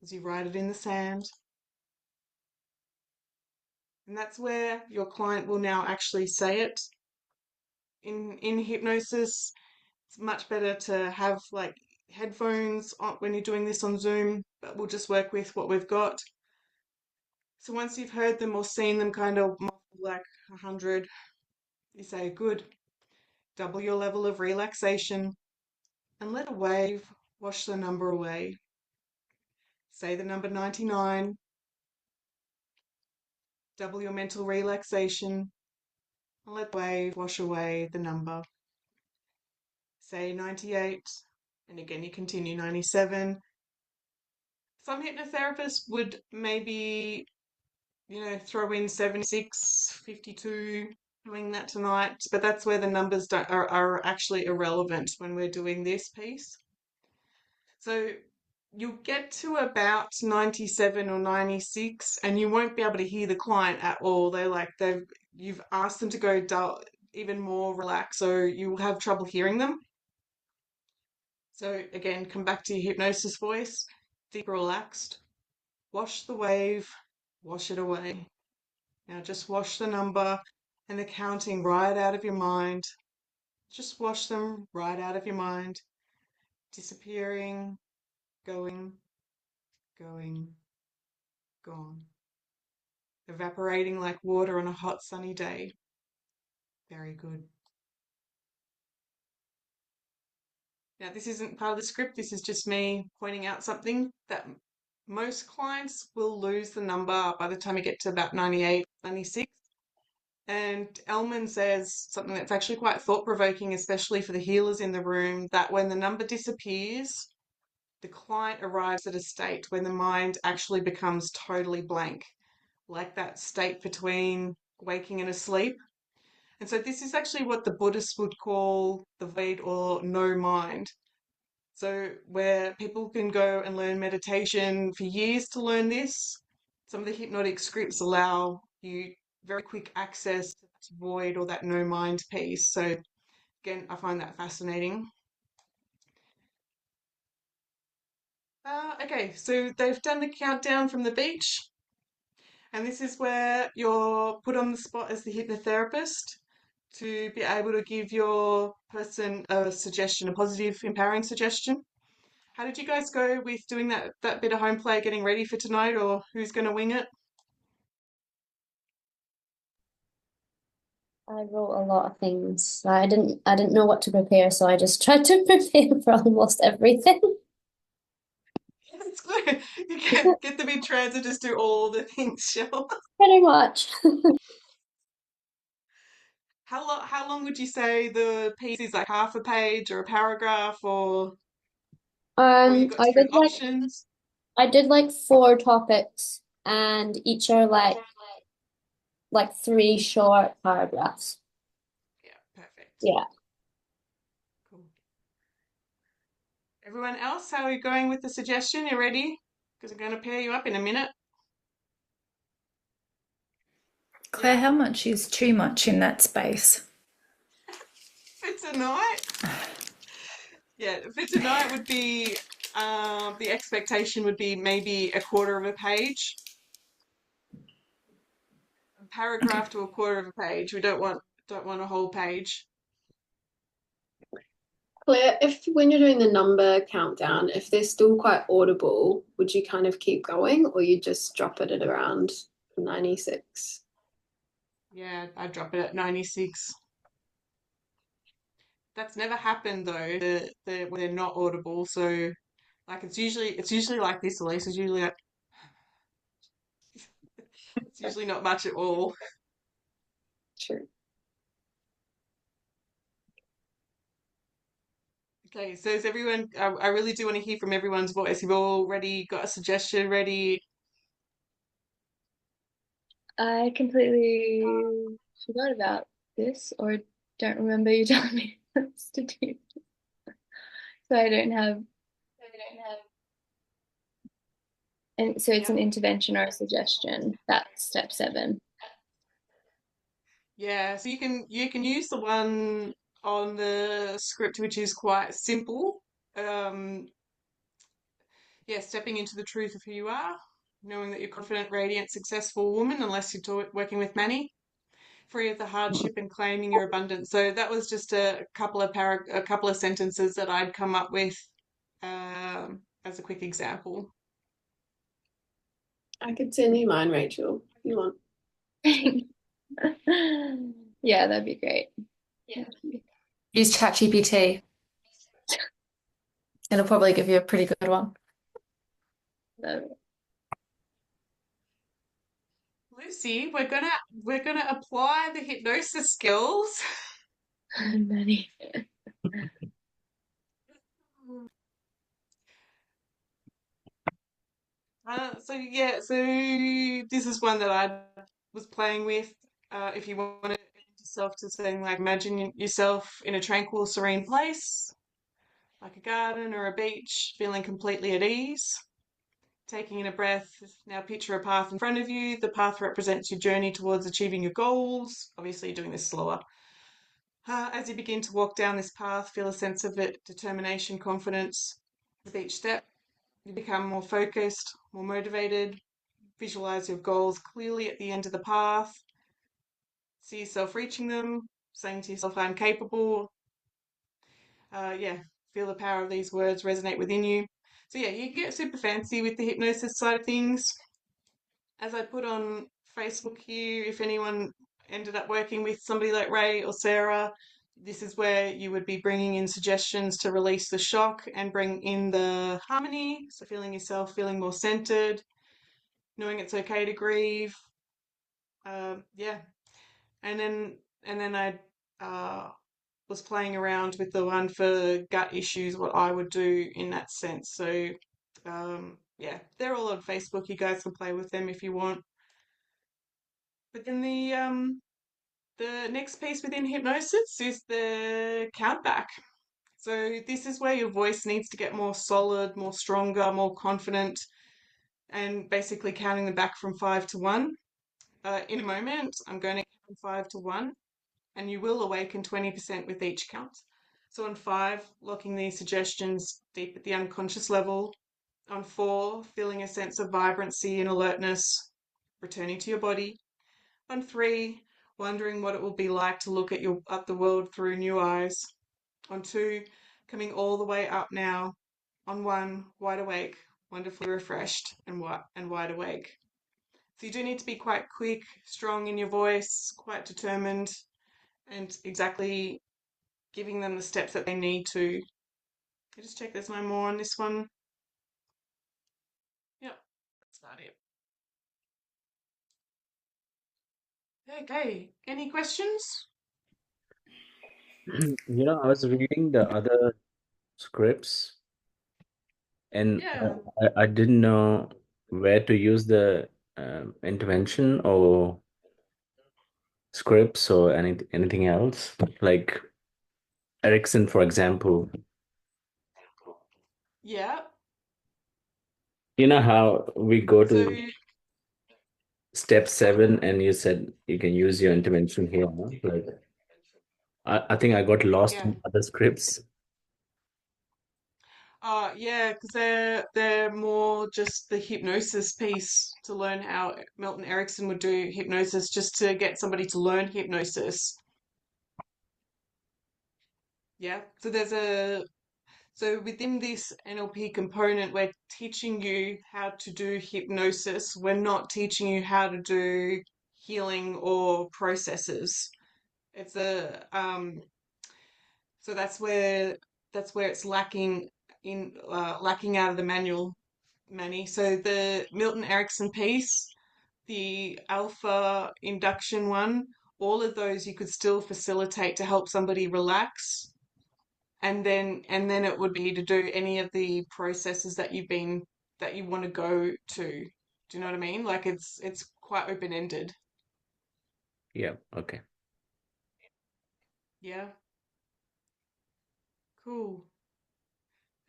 as you write it in the sand. And that's where your client will now actually say it. In hypnosis, it's much better to have like headphones on when you're doing this on Zoom, but we'll just work with what we've got. So once you've heard them or seen them kind of like 100, you say, good, double your level of relaxation and let a wave wash the number away. Say the number 99, double your mental relaxation and let the wave wash away the number. Say 98, and again you continue 97. Some hypnotherapists would maybe, throw in 76, 52, doing that tonight, but that's where the numbers are actually irrelevant when we're doing this piece. So you'll get to about 97 or 96 and you won't be able to hear the client at all. You've asked them to go dull, even more relaxed, so you'll have trouble hearing them. So again, come back to your hypnosis voice, deep relaxed, wash the wave, wash it away. Now just wash the number and the counting right out of your mind. Just wash them right out of your mind, disappearing, going, going, gone, evaporating like water on a hot sunny day. Very good. Now, this isn't part of the script, this is just me pointing out something that most clients will lose the number by the time you get to about 98, 96. And Elman says something that's actually quite thought-provoking, especially for the healers in the room, that when the number disappears, the client arrives at a state when the mind actually becomes totally blank, like that state between waking and asleep. And so this is actually what the Buddhists would call the void or no mind. So where people can go and learn meditation for years to learn this, some of the hypnotic scripts allow you very quick access to that void or that no mind piece. So again, I find that fascinating. Okay, so they've done the countdown from the beach, and this is where you're put on the spot as the hypnotherapist to be able to give your person a suggestion, a positive, empowering suggestion. How did you guys go with doing that bit of home play, getting ready for tonight, or who's going to wing it? I wrote a lot of things. I didn't know what to prepare, so I just tried to prepare for almost everything. That's good. You get them in trance and just do all the things, Shell. Pretty much. How long would you say the piece is? Like half a page or a paragraph, or you got I did different options? like 4 topics, and each are like 3 short paragraphs. Yeah, perfect. Yeah. Cool. Everyone else, how are you going with the suggestion? You ready? Because I'm going to pair you up in a minute. Claire, Yeah. how much is too much in that space? For tonight? Yeah, for tonight would be the expectation would be maybe a quarter of a page, a Okay. paragraph to a quarter of a page. We don't want a whole page. Claire, if when you're doing the number countdown, if they're still quite audible, would you kind of keep going or you just drop it at around 96? Yeah, I'd drop it at 96. That's never happened though. Where they're not audible. So like it's usually like this, Elise. It's usually like it's usually not much at all. True. Okay, so is everyone? I really do want to hear from everyone's voice. You've all already got a suggestion ready. I completely forgot about this or don't remember you telling me what to do. So I don't have, and so it's Yeah. an intervention or a suggestion. That's step 7. Yeah, so you can use the one on the script which is quite simple. Um, yeah, stepping into the truth of who you are, knowing that you're confident, radiant, successful woman, unless you're working with Manny, free of the hardship and claiming your abundance. So that was just a couple of sentences that I'd come up with as a quick example. I could send you mine, Rachel, if you want. Yeah, that'd be great. Use ChatGPT. It'll probably give you a pretty good one. Love it. Lucy, we're gonna apply the hypnosis skills. Many. So this is one that I was playing with. If you want to yourself to saying like imagine yourself in a tranquil, serene place, like a garden or a beach, feeling completely at ease, taking in a breath. Now picture a path in front of you. The path represents your journey towards achieving your goals. Obviously, you're doing this slower. As you begin to walk down this path, feel a sense of it, determination, confidence with each step. You become more focused, more motivated, visualize your goals clearly at the end of the path. See yourself reaching them, saying to yourself, I'm capable. Yeah, feel the power of these words resonate within you. So yeah, you get super fancy with the hypnosis side of things. As I put on Facebook here, if anyone ended up working with somebody like Ray or Sarah, this is where you would be bringing in suggestions to release the shock and bring in the harmony. So feeling yourself feeling more centered, knowing it's okay to grieve. Yeah, and then I was playing around with the one for gut issues, what I would do in that sense. So yeah, they're all on Facebook. You guys can play with them if you want. But then the next piece within hypnosis is the countback. So this is where your voice needs to get more solid, more stronger, more confident, and basically counting them back from 5 to 1. In a moment, I'm going to count from 5 to 1, and you will awaken 20% with each count. So on 5, locking these suggestions deep at the unconscious level. On 4, feeling a sense of vibrancy and alertness, returning to your body. On 3, wondering what it will be like to look at the world through new eyes. On 2, coming all the way up now. On 1, wide awake, wonderfully refreshed and wide awake. So you do need to be quite quick, strong in your voice, quite determined, and exactly giving them the steps that they need to. I just check there's no more on this one. Yep, that's about it. Okay, any questions? I was reading the other scripts and Yeah. I didn't know where to use the intervention or scripts or anything else. Like Erickson, for example, Yeah. you know how we go So to step 7 and you said you can use your intervention here, huh? Like I think I got lost yeah. in other scripts. Yeah, because they're more just the hypnosis piece to learn how Milton Erickson would do hypnosis, just to get somebody to learn hypnosis. Yeah. So within this NLP component, we're teaching you how to do hypnosis. We're not teaching you how to do healing or processes. It's a so that's where it's lacking out of the manual, Manny. So the Milton Erickson piece, the alpha induction one, all of those you could still facilitate to help somebody relax, and then it would be to do any of the processes that you want to go to. Do you know what I mean? Like it's quite open ended. Yeah, okay. Yeah, cool.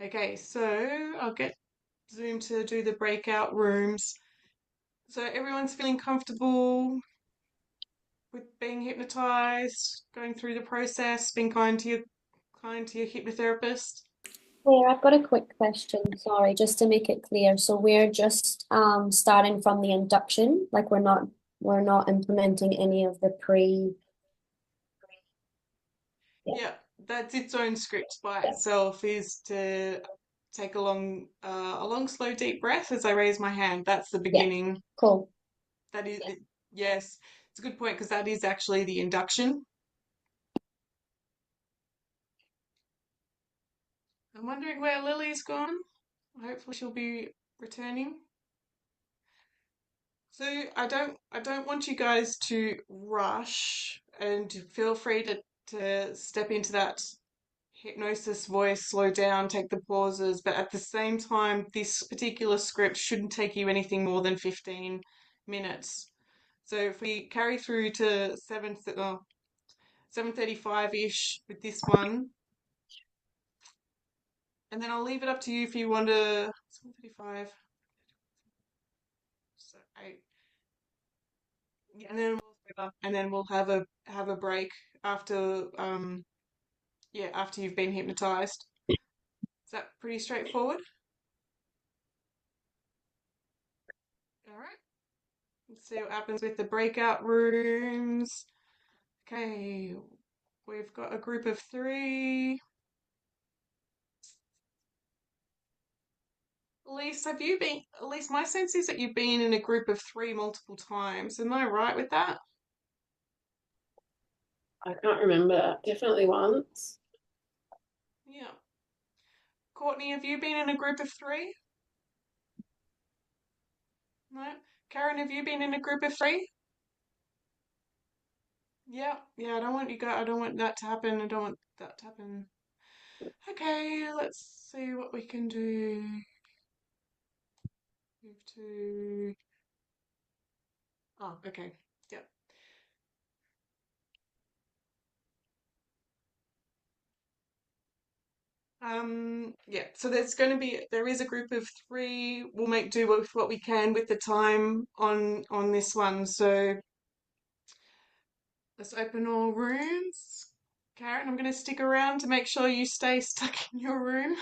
Okay, so I'll get Zoom to do the breakout rooms. So everyone's feeling comfortable with being hypnotized, going through the process, being kind to your hypnotherapist. Claire, I've got a quick question, sorry, just to make it clear. So we're just starting from the induction, like we're not implementing any of the pre. Yeah, that's its own script by Yeah, itself, is to take a long slow deep breath as I raise my hand. That's the yeah, beginning. cool. That is yes, it's a good point because that is actually the induction. I'm wondering where Lily's gone. Hopefully she'll be returning. So I don't want you guys to rush, and feel free to step into that hypnosis voice, slow down, take the pauses, but at the same time, this particular script shouldn't take you anything more than 15 minutes. So if we carry through to 7:35-ish with this one, and then I'll leave it up to you if you want to 7:35. So 8, yeah, and then we'll have a break after after you've been hypnotized. Is that pretty straightforward? All right. Let's see what happens with the breakout rooms. Okay, we've got a group of 3. Elise, my sense is that you've been in a group of 3 multiple times. Am I right with that? I can't remember. Definitely once. Yeah. Courtney, have you been in a group of 3? No? Karen, have you been in a group of 3? Yeah. Yeah, I don't want that to happen. I don't want that to happen. Okay, let's see what we can do. Move to... Oh, okay. Yep. Yeah, so there is a group of 3. We'll make do with what we can with the time on this one. So let's open all rooms. Karen, I'm going to stick around to make sure you stay stuck in your room.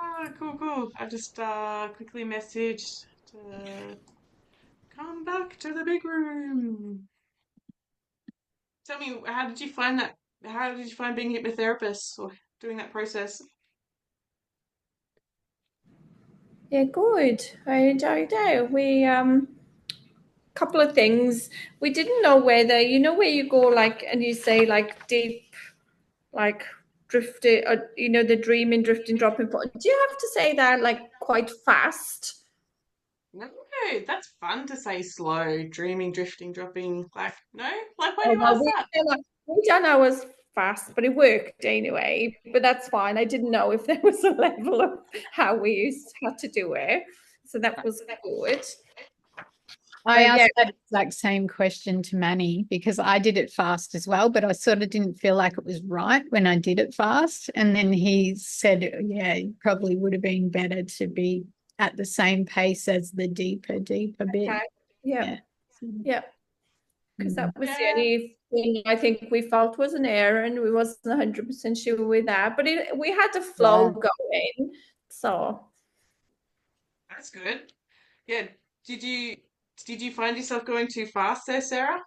Oh, cool. I just quickly messaged to come back to the big room. Tell me, how did you find that? How did you find being a hypnotherapist or doing that process? Yeah, good. I enjoyed it. We couple of things. We didn't know whether, you know, where you go like and you say like deep, like drifting, or you know, the dreaming, drifting, dropping. Do you have to say that like quite fast? No, that's fun to say slow, dreaming, drifting, dropping. Like, no? Like, why do Oh, you well, ask that? we done ours fast, but it worked anyway. But that's fine. I didn't know if there was a level of how we had to do it, so that was good. I But yeah, asked that exact same question to Manny because I did it fast as well, but I sort of didn't feel like it was right when I did it fast. And then he said, yeah, it probably would have been better to be at the same pace as the deeper bit. okay. Yeah, yeah. Because that was the Yeah, only thing I think we felt was an error, and we wasn't 100% sure with that. But we had a flow going, so that's good. Yeah, did you did you find yourself going too fast there, Sarah?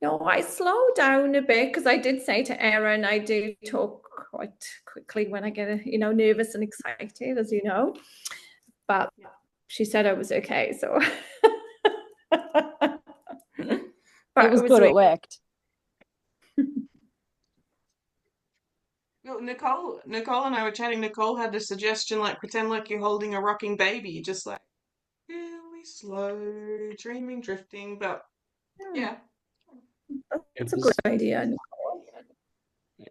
no, I slowed down a bit because I did say to Erin, I do talk quite quickly when I get, nervous and excited, as you know. But Yeah. she said I was okay, so. It But was it was good, it really worked. Well, Nicole and I were chatting. Nicole had a suggestion, like pretend like you're holding a rocking baby, just like really slow, dreaming, drifting. But yeah, It It's a good was idea.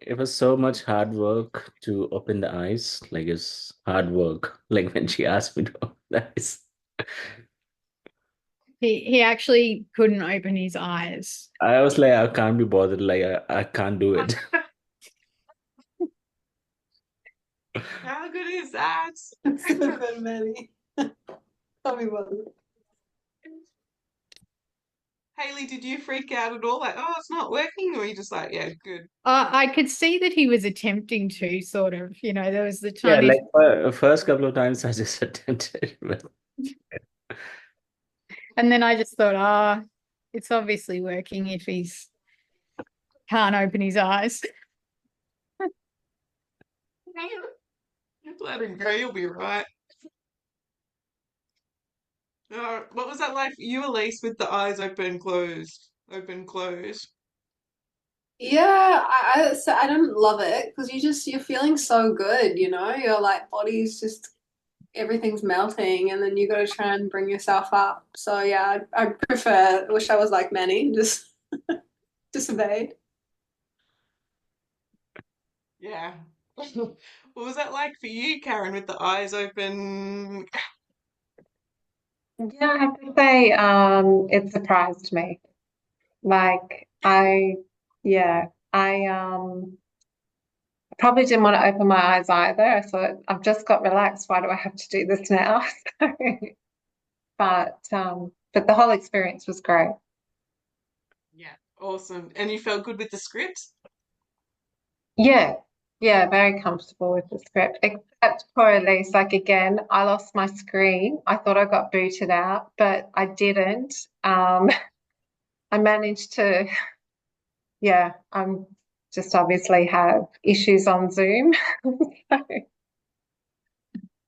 it was so much hard work to open the eyes. Like it's hard work. Like when she asked me to open the eyes. He actually couldn't open his eyes. I was like, I can't be bothered. Like I can't do it. how good is that? So good, Manny. Tell me what. Haley, did you freak out at all? Like, oh, it's not working, or you just like, yeah, good. I could see that he was attempting to sort of, there was the Yeah, tiniest, like first couple of times I just attempted. But and then I just thought, it's obviously working if he's can't open his eyes. Let him go, you'll be right. What was that like for you, Elise, with the eyes open, closed, open, closed? Yeah, I don't love it because you're feeling so good, your like body's just everything's melting and then you got to try and bring yourself up. So yeah, I wish I was like Manny, just disobeyed. Yeah. What was that like for you, Karen, with the eyes open? Yeah, I have to say, it surprised me. Like yeah, I probably didn't want to open my eyes either. I thought I've just got relaxed. Why do I have to do this now? But the whole experience was great. Yeah, awesome. And you felt good with the script? Yeah, yeah, very comfortable with the script, except for Elise. Like again, I lost my screen. I thought I got booted out, but I didn't. I managed to, yeah, I'm just obviously have issues on Zoom.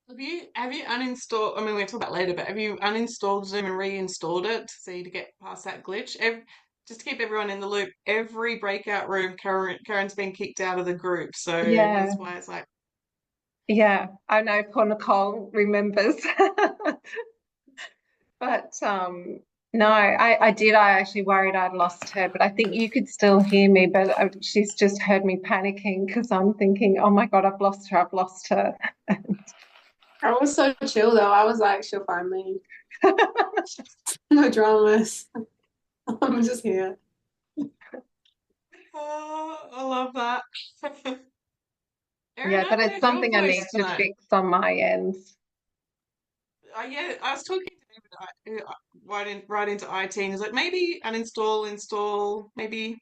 So, Have you uninstalled? I mean, we'll talk about it later, but have you uninstalled Zoom and reinstalled it to see to get past that glitch? Just to keep everyone in the loop, every breakout room, Karen's been kicked out of the group, so yeah, that's why it's like, yeah, I know poor Nicole remembers. But no, I did. I actually worried I'd lost her, but I think you could still hear me. But she's just heard me panicking because I'm thinking, oh my God, I've lost her. I've lost her. I was so chill though. I was like, she'll find me. No dramas. I'm just here. oh, I love that. Erin, Yeah, I but haven't it's heard your something I need voice to tonight. fix on my end. Yeah, I was talking to David right into IT, and he's like, maybe uninstall, install, maybe keep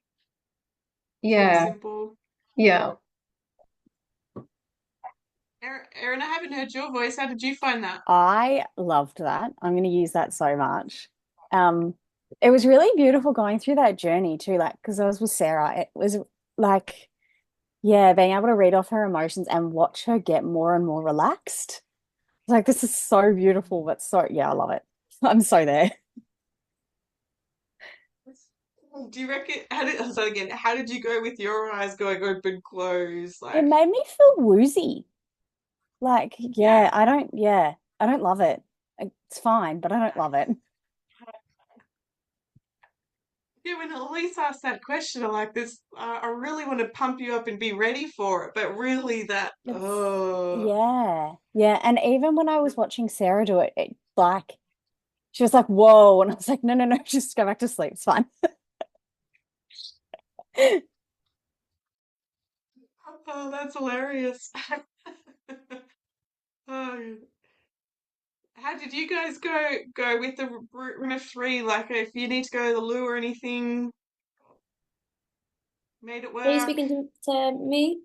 it Yeah, simple. yeah. Erin, I haven't heard your voice. How did you find that? I loved that. I'm going to use that so much. Um, it was really beautiful going through that journey too, like because I was with Sarah. It was like, yeah, being able to read off her emotions and watch her get more and more relaxed. Like, this is so beautiful, but so, yeah, I love it. I'm so there. Do you reckon? So again, how did you go with your eyes going open, close? It Like, made me feel woozy. Like, yeah. yeah, I don't love it. It's fine, but I don't love it. Yeah, when Elise asked that question, I'm like, this, I really want to pump you up and be ready for it, but really It's, yeah, yeah. And even when I was watching Sarah do it, like, she was like, whoa. And I was like, no, no, no, just go back to sleep. It's fine. oh, that's hilarious. Oh, how did you guys go with the room of three? Like, if you need to go to the loo or anything, made it Are you work? speaking to me?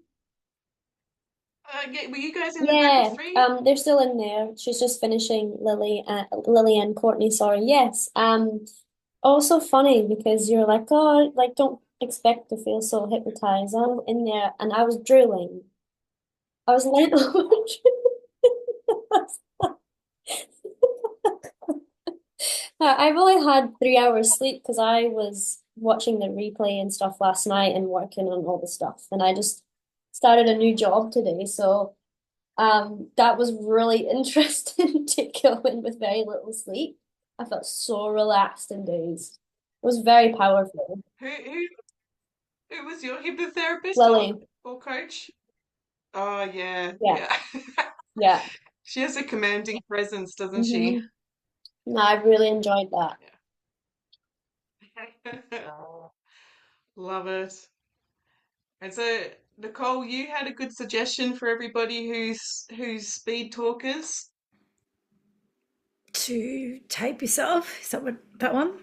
Were you guys in the group of Yeah, three? they're still in there. She's just finishing Lily and Courtney, sorry. Yes. Also funny because you're like, oh, like don't expect to feel so hypnotized. I'm in there and I was drooling. I was laying I've only had 3 hours sleep because I was watching the replay and stuff last night and working on all the stuff. And I just started a new job today, so that was really interesting to go in with very little sleep. I felt so relaxed and dazed. It was very powerful. Who was your hypnotherapist Lily, or coach? Oh yeah, yeah, yeah. yeah. She has a commanding presence, doesn't she? hmm No, I really enjoyed that. Yeah. Love it. And so, Nicole, you had a good suggestion for everybody who's speed talkers. To tape yourself. Is that what that one?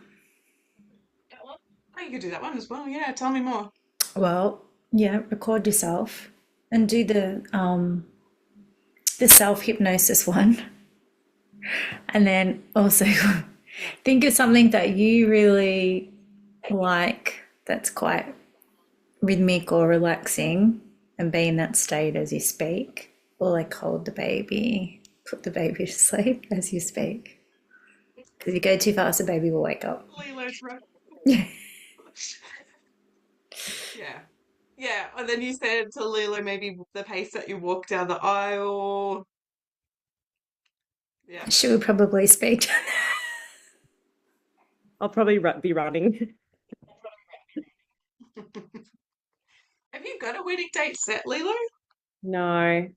Oh, you could do that one as well. Yeah, tell me more. Well, yeah, record yourself and do the self hypnosis one. And then also think of something that you really like that's quite rhythmic or relaxing and be in that state as you speak. Or like hold the baby, put the baby to sleep as you speak. Because if you go too fast, the baby will wake up. Lilo's right. Yeah. Yeah. Yeah. And then you said to Lilo maybe the pace that you walk down the aisle. Yeah. She would probably speak. I'll probably be running. Have you got a wedding date set, Lilo? No,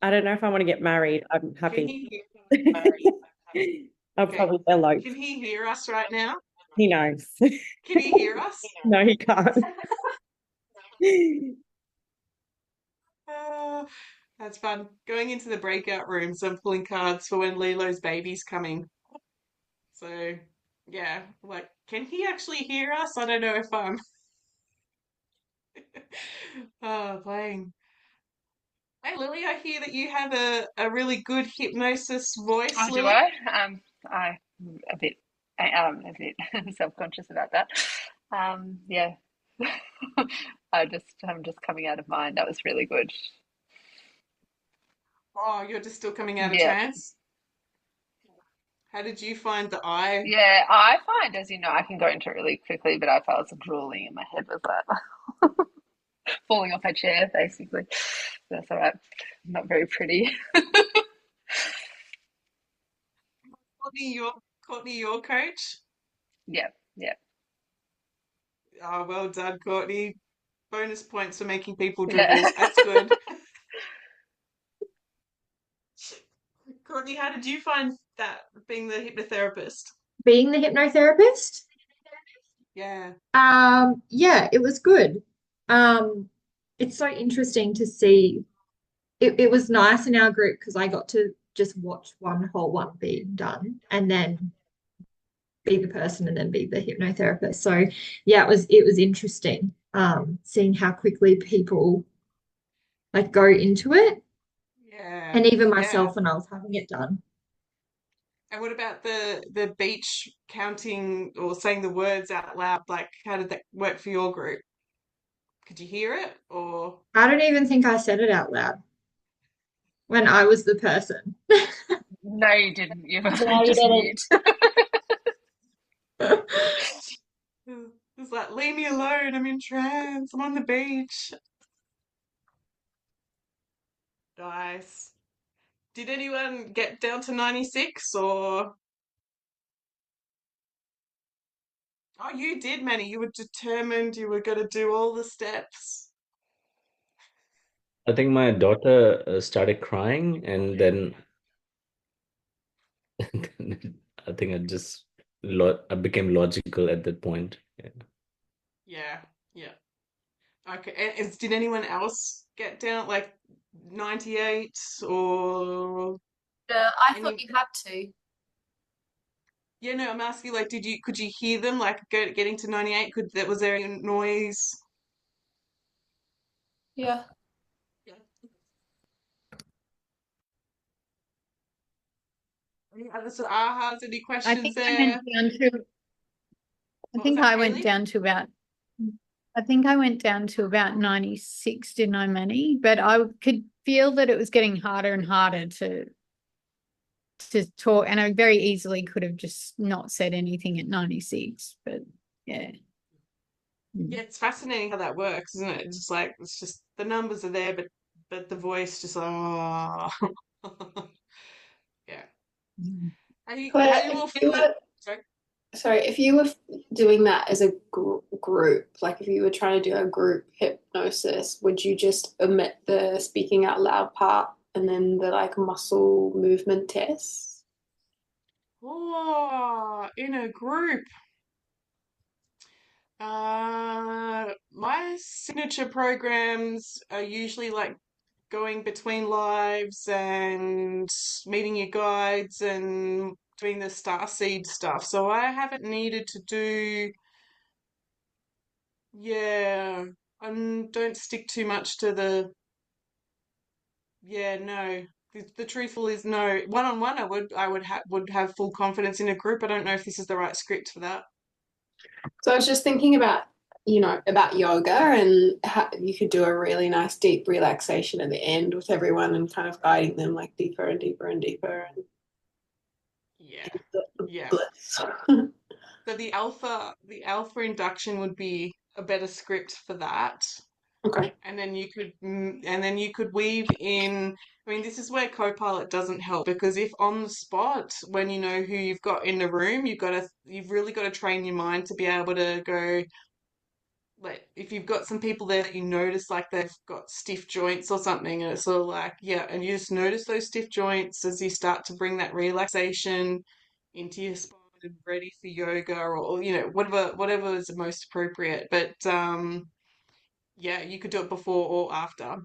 I don't know if I want to get married. I'm Can happy. he hear? I'll Okay. probably elope. Can he hear us right now? He knows. Can he hear us? No, he can't. Oh, that's fun. Going into the breakout rooms and pulling cards for when Lilo's baby's coming. So, yeah, like, can he actually hear us? I don't know if I'm playing. Hey, Lily, I hear that you have a really good hypnosis voice, Oh, do Lily. I? I'm a bit self-conscious about that. Yeah. I'm just coming out of mine. That was really good. Oh, you're just still coming out of Yeah. trance? How did you find the eye? Yeah, I find, as you know, I can go into it really quickly, but I felt some drooling in my head was like falling off my chair, basically. That's all right. Not very pretty. Courtney, your coach? Yeah, yeah. Oh, well done, Courtney. Bonus points for making people Yeah. dribble. That's good. Courtney, how did you find that being the hypnotherapist? Being the hypnotherapist, Yeah. yeah, it was good. It's so interesting to see. It was nice in our group because I got to just watch one whole one being done and then be the person and then be the hypnotherapist. So yeah, it was interesting seeing how quickly people like go into it, Yeah. and even Yeah. myself when I was having it done. And what about the beach counting or saying the words out loud? Like, how did that work for your group? Could you hear it or? I don't even think I said it out loud when I was the person. No, you didn't. You were No, you just didn't. mute. It's like, leave me alone. I'm in trance. I'm on the beach. Nice. Did anyone get down to 96 or? Oh, you did, Manny. You were determined you were going to do all the steps. I think my daughter started crying, and then I think I became logical at that point. Yeah. Yeah, yeah. Okay. And did anyone else get down like 98 or I thought any? you had to. Yeah, no, I'm asking like, could you hear them like getting to 98? Was there any noise? Yeah. Yeah. Any other sort of ahas, any I questions think I went there? down to I What was think that, I went Haley? down to about I think I went down to about 96, didn't I, Manny? But I could feel that it was getting harder and harder to talk, and I very easily could have just not said anything at 96. But yeah. Yeah, it's fascinating how that works, isn't it? It's just like it's just the numbers are there, but the voice just yeah. How Claire, do you all if you feel? were Sorry. sorry, if you were doing that as a group, like if you were trying to do a group hypnosis, would you just omit the speaking out loud part and then the like muscle movement tests? Oh, in a group. My signature programs are usually like going between lives and meeting your guides and doing the starseed stuff. So I haven't needed to do, yeah, I don't stick too much to yeah, no. The truthful is no. One on one, would have full confidence in a group. I don't know if this is the right script for that. So I was just thinking about, about yoga and how you could do a really nice deep relaxation at the end with everyone and kind of guiding them like deeper and deeper and deeper and Yeah, yeah. bliss. So the alpha induction would be a better script for that. Okay. And then you could weave in. I mean, this is where Copilot doesn't help because if on the spot, when you know who you've got in the room, you've really got to train your mind to be able to go, like if you've got some people there that you notice like they've got stiff joints or something, and it's sort of like, yeah, and you just notice those stiff joints as you start to bring that relaxation into your spine and ready for yoga, or whatever is most appropriate. But yeah, you could do it before or after.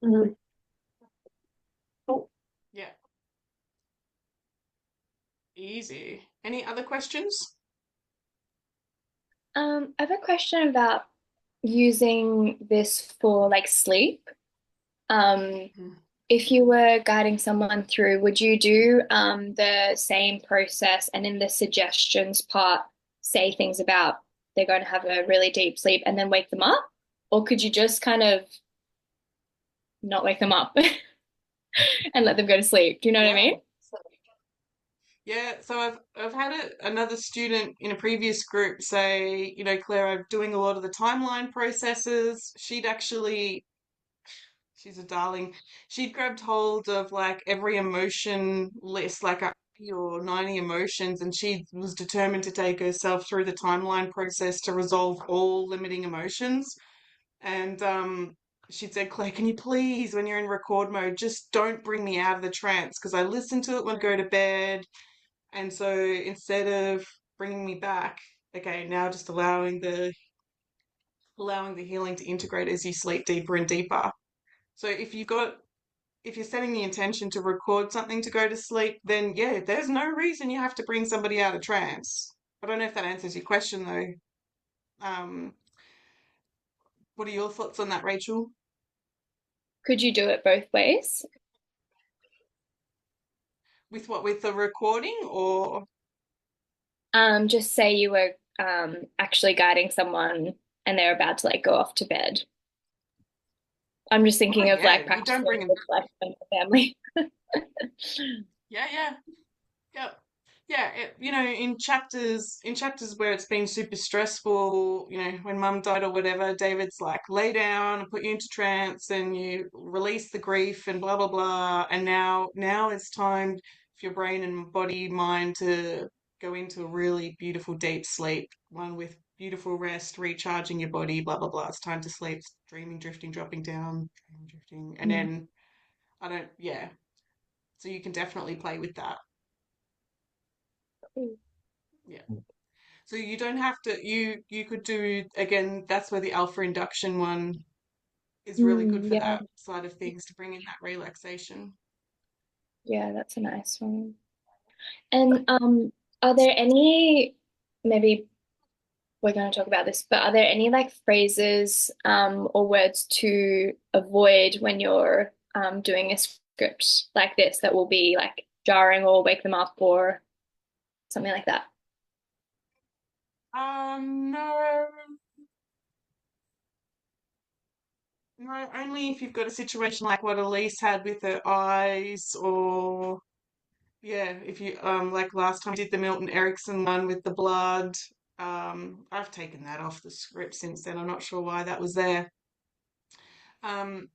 Mhm. Cool. Yeah, easy. Any other questions? I have a question about using this for like sleep. Um, Mhm. if you were guiding someone through, would you do the same process and in the suggestions part say things about they're going to have a really deep sleep and then wake them up? Or could you just kind of not wake them up and let them go to sleep? Do you know what I Yeah. mean? Yeah, so I've had another student in a previous group say, Claire, I'm doing a lot of the timeline processes. She's a darling. She'd grabbed hold of like every emotion list, like 80 or 90 emotions, and she was determined to take herself through the timeline process to resolve all limiting emotions. And she'd said, Claire, can you please, when you're in record mode, just don't bring me out of the trance because I listen to it when I go to bed. And so instead of bringing me back, okay, now just allowing the healing to integrate as you sleep deeper and deeper. So if you're setting the intention to record something to go to sleep, then yeah, there's no reason you have to bring somebody out of trance. I don't know if that answers your question though. Um, what are your thoughts on that, Rachel? Could you do it both ways? With what, with the recording or? Just say you were actually guiding someone and they're about to like go off to bed. I'm just Oh thinking of yeah, like you don't practicing bring them. with like family. Yeah, yeah. Yep. Yeah, in chapters where it's been super stressful, when mum died or whatever, David's like, lay down and put you into trance and you release the grief and blah blah blah. And now it's time for your brain and body, mind to go into a really beautiful deep sleep, one with beautiful rest, recharging your body, blah blah blah. It's time to sleep, dreaming, drifting, dropping down, dreaming, drifting. And then I don't, yeah. So you can definitely play with that. Yeah. So you don't have to you could do again, that's where the alpha induction one is really good for Yeah, that side of things to bring in that relaxation. yeah, that's a nice one. And are there any, maybe we're going to talk about this, but are there any like phrases or words to avoid when you're doing a script like this that will be like jarring or wake them up or something like that? No, no, only if you've got a situation like what Elise had with her eyes, or yeah, if you like last time I did the Milton Erickson one with the blood. I've taken that off the script since then. I'm not sure why that was there. Um,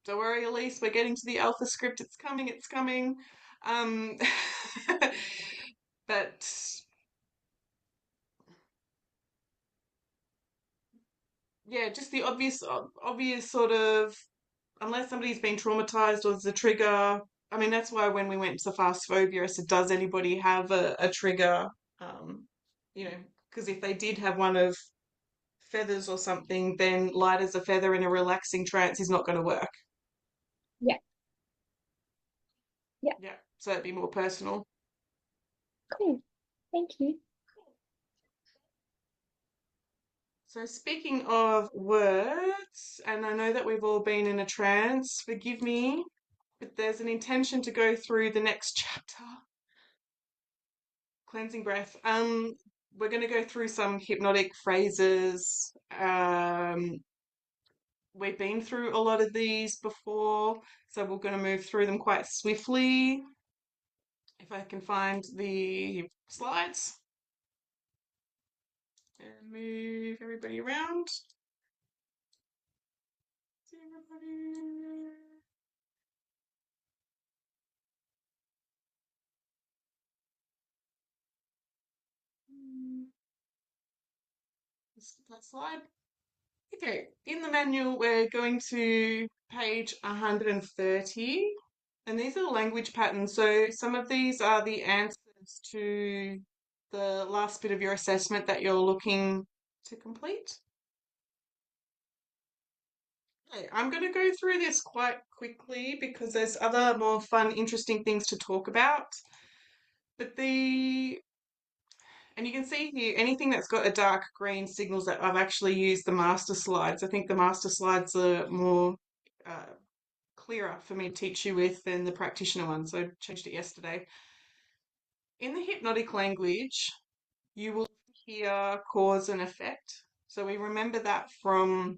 Don't worry, Elise, we're getting to the alpha script. It's coming, it's coming. Um, but yeah, just the obvious sort of, unless somebody's been traumatized or there's a trigger. I mean, that's why when we went to fast phobia, I said, does anybody have a trigger? Um, you know, because if they did have one of feathers or something, then light as a feather in a relaxing trance is not going to work. Yeah, yeah, Yeah, so it'd be more personal. cool. Thank you. So, speaking of words, and I know that we've all been in a trance, forgive me, but there's an intention to go through the next chapter, cleansing breath. We're going to go through some hypnotic phrases. We've been through a lot of these before, so we're going to move through them quite swiftly. If I can find the slides and move everybody around. See everybody. skip that slide. Okay, in the manual, we're going to page 130, and these are the language patterns. So some of these are the answers to the last bit of your assessment that you're looking to complete. Okay, I'm going to go through this quite quickly because there's other more fun, interesting things to talk about. But and you can see here, anything that's got a dark green signals that I've actually used the master slides. I think the master slides are more clearer for me to teach you with than the practitioner one, so I changed it yesterday. In the hypnotic language, you will hear cause and effect. So we remember that from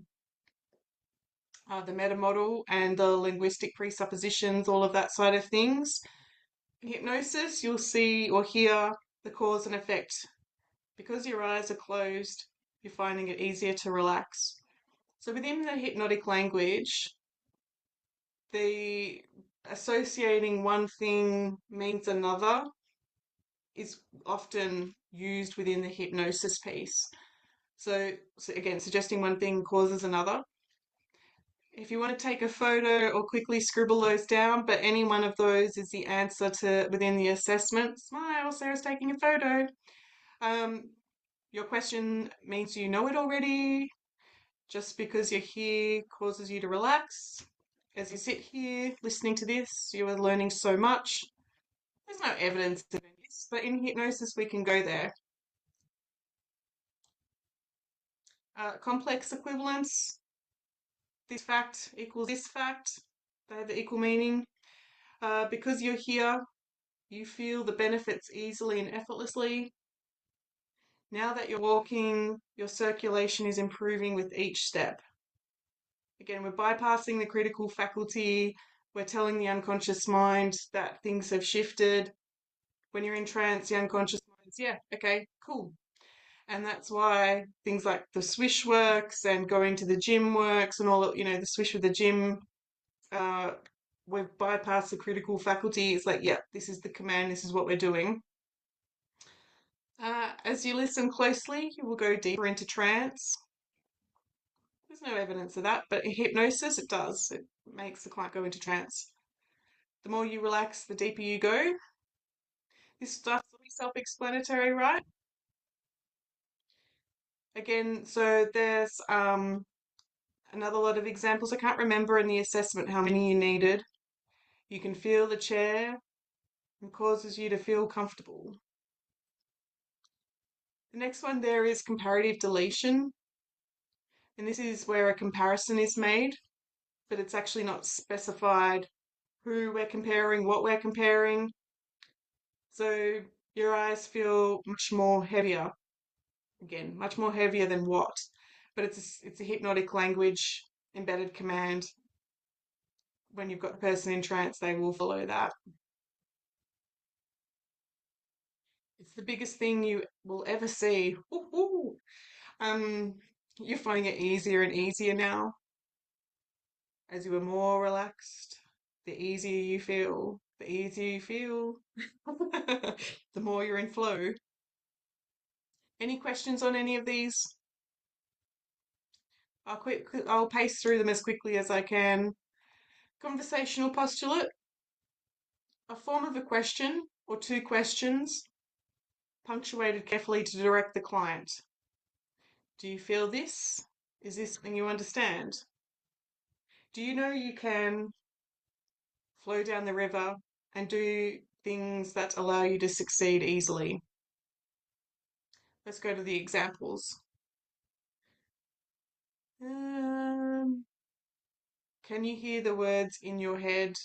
the meta model and the linguistic presuppositions, all of that side of things. In hypnosis, you'll see or hear the cause and effect. Because your eyes are closed, you're finding it easier to relax. So within the hypnotic language, the associating one thing means another is often used within the hypnosis piece. So again, suggesting one thing causes another. If you want to take a photo or quickly scribble those down, but any one of those is the answer to within the assessment. Smile, Sarah's taking a photo. Your question means you know it already. Just because you're here causes you to relax. As you sit here listening to this, you are learning so much. There's no evidence of this, but in hypnosis we can go there. Complex equivalence. This fact equals this fact. They have the equal meaning. Because you're here, you feel the benefits easily and effortlessly. Now that you're walking, your circulation is improving with each step. Again, we're bypassing the critical faculty. We're telling the unconscious mind that things have shifted. When you're in trance, the unconscious mind's, yeah, okay, cool. And that's why things like the swish works and going to the gym works and all, the swish with the gym, we've bypassed the critical faculty. It's like, yeah, this is the command, this is what we're doing. As you listen closely, you will go deeper into trance. There's no evidence of that, but in hypnosis, it does. It makes the client go into trance. The more you relax, the deeper you go. This stuff's really self-explanatory, right? Again, so there's another lot of examples. I can't remember in the assessment how many you needed. You can feel the chair and causes you to feel comfortable. The next one there is comparative deletion. And this is where a comparison is made, but it's actually not specified who we're comparing, what we're comparing. So your eyes feel much more heavier. Again, much more heavier than what? But it's a hypnotic language embedded command. When you've got the person in trance, they will follow that. It's the biggest thing you will ever see. Woo-hoo. You're finding it easier and easier now. As you are more relaxed, the easier you feel. The easier you feel, the more you're in flow. Any questions on any of these? I'll pace through them as quickly as I can. Conversational postulate, a form of a question or two questions, punctuated carefully to direct the client. Do you feel this? Is this something you understand? Do you know you can flow down the river and do things that allow you to succeed easily? Let's go to the examples. Can you hear the words in your head?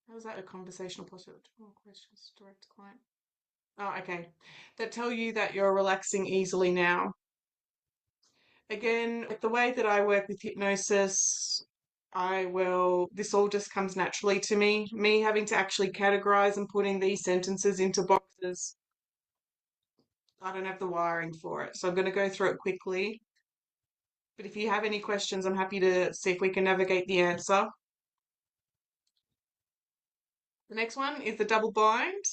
How is that a conversational postulate? More questions, direct client. Oh, okay. That tell you that you're relaxing easily now. Again, the way that I work with hypnosis, this all just comes naturally to me. Me having to actually categorize and putting these sentences into boxes, I don't have the wiring for it. So I'm going to go through it quickly. But if you have any questions, I'm happy to see if we can navigate the answer. The next one is the double bind.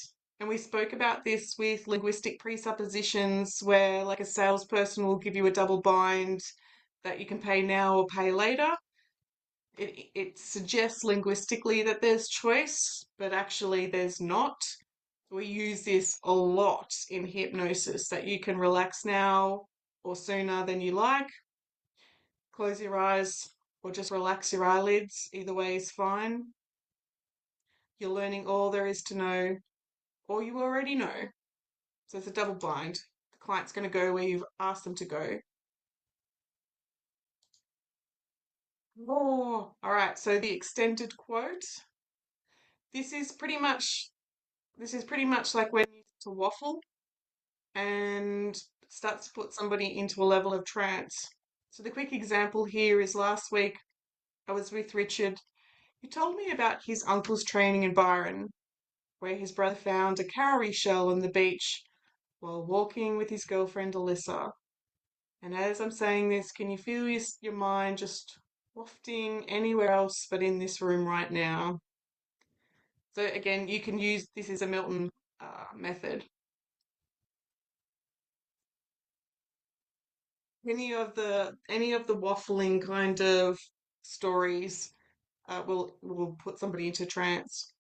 And we spoke about this with linguistic presuppositions, where like a salesperson will give you a double bind that you can pay now or pay later. It suggests linguistically that there's choice, but actually there's not. We use this a lot in hypnosis, that you can relax now or sooner than you like. Close your eyes or just relax your eyelids. Either way is fine. You're learning all there is to know, or you already know. So it's a double blind. The client's going to go where you've asked them to go. Oh, all right. So the extended quote. This is pretty much like when you to waffle and starts to put somebody into a level of trance. So the quick example here is last week I was with Richard. He told me about his uncle's training in Byron, where his brother found a cowrie shell on the beach while walking with his girlfriend Alyssa. And as I'm saying this, can you feel your mind just wafting anywhere else but in this room right now? So again, you can use this is a Milton method. Any of the waffling kind of stories will put somebody into trance.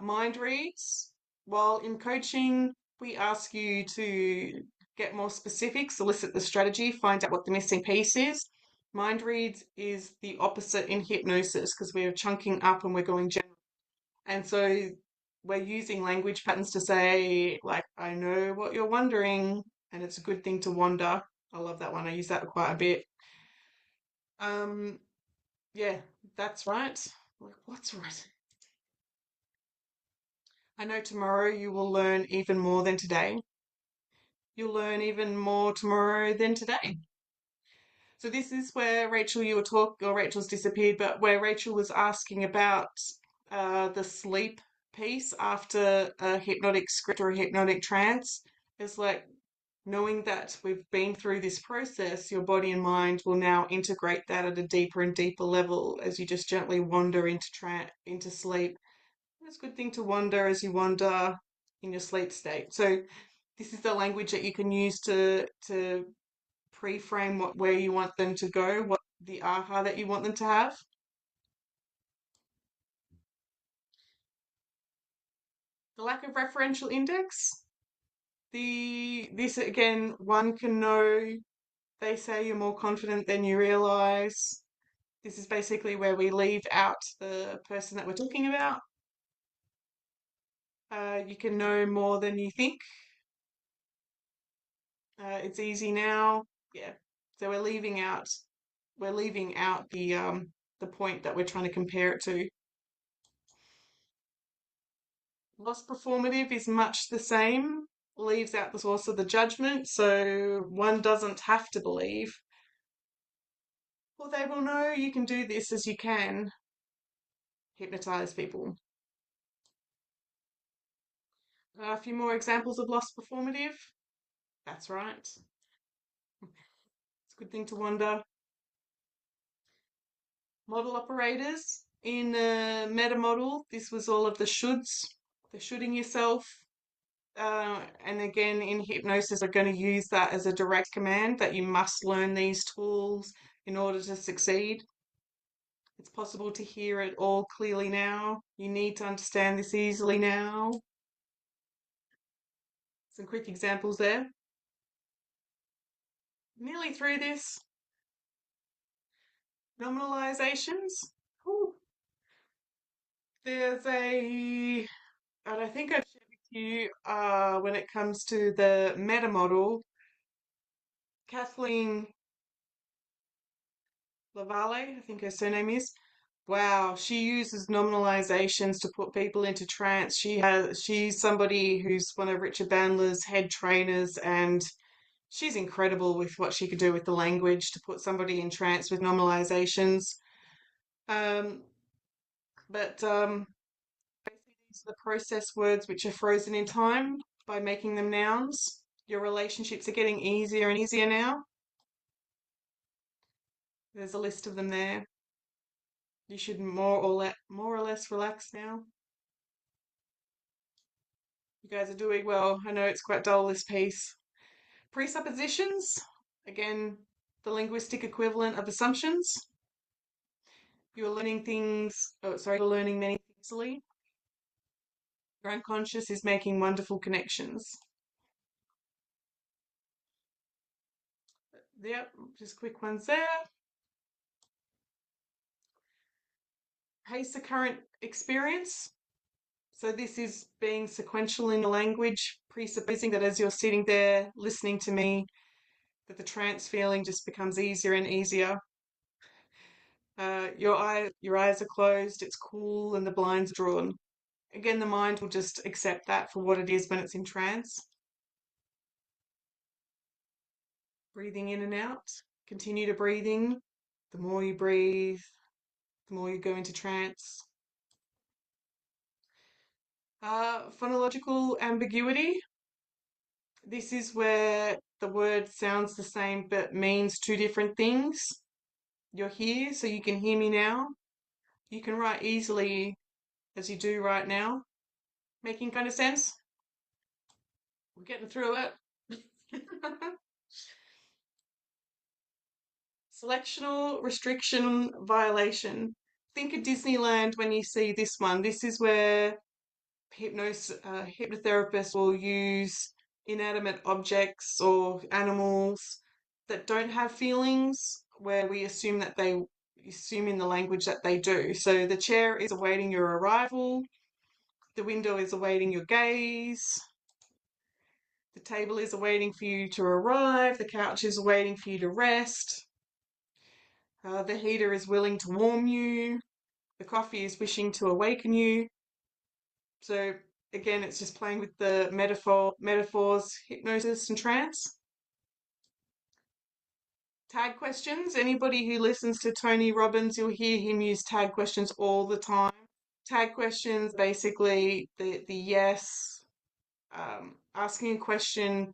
Mind reads. While in coaching, we ask you to get more specific, solicit the strategy, find out what the missing piece is. Mind reads is the opposite in hypnosis because we're chunking up and we're going general. And so we're using language patterns to say, like, I know what you're wondering, and it's a good thing to wonder. I love that one. I use that quite a bit. Yeah, that's right. Like, what's right? I know tomorrow you will learn even more than today. You'll learn even more tomorrow than today. So this is where Rachel, you were talking, or Rachel's disappeared, but where Rachel was asking about the sleep piece after a hypnotic script or a hypnotic trance. It's like knowing that we've been through this process, your body and mind will now integrate that at a deeper and deeper level as you just gently wander into sleep. It's a good thing to wander as you wander in your sleep state. So this is the language that you can use to pre-frame where you want them to go, what the aha that you want them to have. The lack of referential index. This again, one can know. They say you're more confident than you realize. This is basically where we leave out the person that we're talking about. You can know more than you think. It's easy now. Yeah. So we're leaving out the point that we're trying to compare it to. Loss performative is much the same, leaves out the source of the judgment, so one doesn't have to believe. Well, they will know you can do this as you can hypnotize people. A few more examples of loss performative. That's right. It's a good thing to wonder. Model operators. In a meta model, this was all of the shoulds. The shoulding yourself. And again, in hypnosis, are going to use that as a direct command that you must learn these tools in order to succeed. It's possible to hear it all clearly now. You need to understand this easily now. Some quick examples there. Nearly through this. Nominalizations. Ooh. There's and I think I've shared with you when it comes to the meta model, Kathleen Lavalle, I think her surname is. Wow, she uses nominalizations to put people into trance. She's somebody who's one of Richard Bandler's head trainers, and she's incredible with what she could do with the language to put somebody in trance with nominalizations. But basically these are the process words which are frozen in time by making them nouns. Your relationships are getting easier and easier now. There's a list of them there. You should more or less relax now. You guys are doing well. I know it's quite dull, this piece. Presuppositions, again, the linguistic equivalent of assumptions. You're learning you're learning many things easily. Your unconscious is making wonderful connections. Yep, just quick ones there. Pace the current experience. So this is being sequential in the language, presupposing that as you're sitting there listening to me, that the trance feeling just becomes easier and easier. Your eyes are closed, it's cool, and the blinds are drawn. Again, the mind will just accept that for what it is when it's in trance. Breathing in and out. Continue to breathing. The more you breathe, the more you go into trance. Phonological ambiguity. This is where the word sounds the same but means two different things. You're here, so you can hear me now. You can write easily as you do right now. Making kind of sense? We're getting through it. Selectional restriction violation. Think of Disneyland when you see this one. This is where hypnotherapists will use inanimate objects or animals that don't have feelings, where we assume that they assume in the language that they do. So the chair is awaiting your arrival, the window is awaiting your gaze, the table is awaiting for you to arrive, the couch is waiting for you to rest, the heater is willing to warm you, the coffee is wishing to awaken you. So again, it's just playing with the metaphors, hypnosis and trance. Tag questions. Anybody who listens to Tony Robbins, you'll hear him use tag questions all the time. Tag questions, basically the yes, asking a question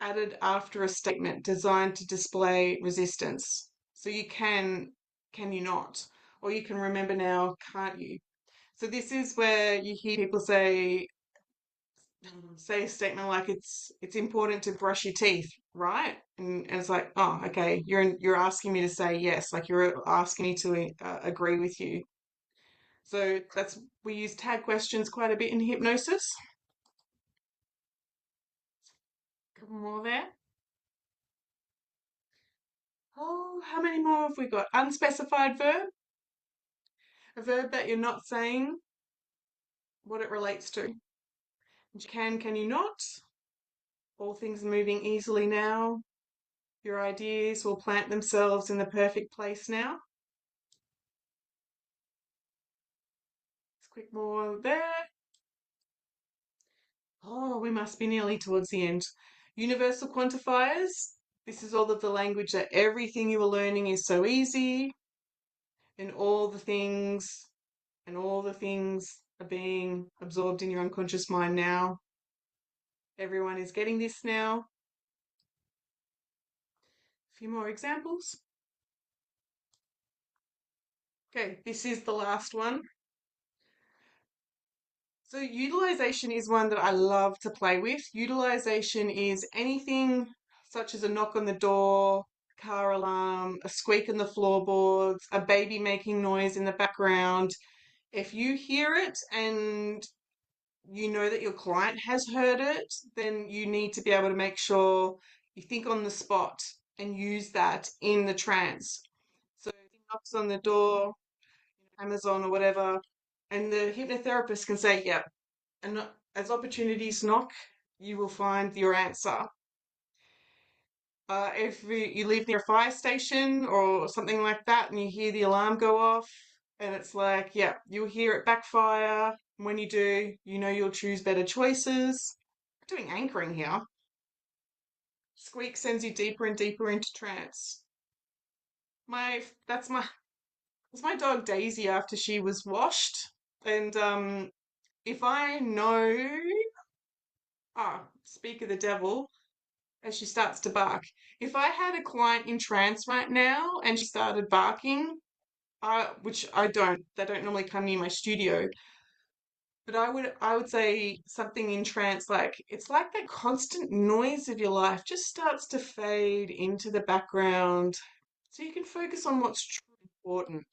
added after a statement designed to display resistance. So can you not? Or you can remember now, can't you? So this is where you hear people say a statement like it's important to brush your teeth, right? And it's like, oh, okay, you're asking me to say yes, like you're asking me to agree with you. So we use tag questions quite a bit in hypnosis. A couple more there. Oh, how many more have we got? Unspecified verb. A verb that you're not saying what it relates to. Can you not? All things are moving easily now. Your ideas will plant themselves in the perfect place now. Let's quick more there. Oh, we must be nearly towards the end. Universal quantifiers. This is all of the language that everything you are learning is so easy, and all the things are being absorbed in your unconscious mind now. Everyone is getting this now. A few more examples. Okay, this is the last one. So utilization is one that I love to play with. Utilization is anything such as a knock on the door, car alarm, a squeak in the floorboards, a baby making noise in the background. If you hear it and you know that your client has heard it, then you need to be able to make sure you think on the spot and use that in the trance. So if he knocks on the door, Amazon or whatever, and the hypnotherapist can say, yep, and as opportunities knock, you will find your answer. If you live near a fire station or something like that and you hear the alarm go off, and it's like, yeah, you'll hear it backfire. When you do, you know you'll choose better choices. I'm doing anchoring here. Squeak sends you deeper and deeper into trance. My that's my that's my dog Daisy after she was washed, and if I know, speak of the devil. as she starts to bark. If I had a client in trance right now and she started barking, which they don't normally come near my studio, but I would say something in trance, like it's like that constant noise of your life just starts to fade into the background so you can focus on what's truly important.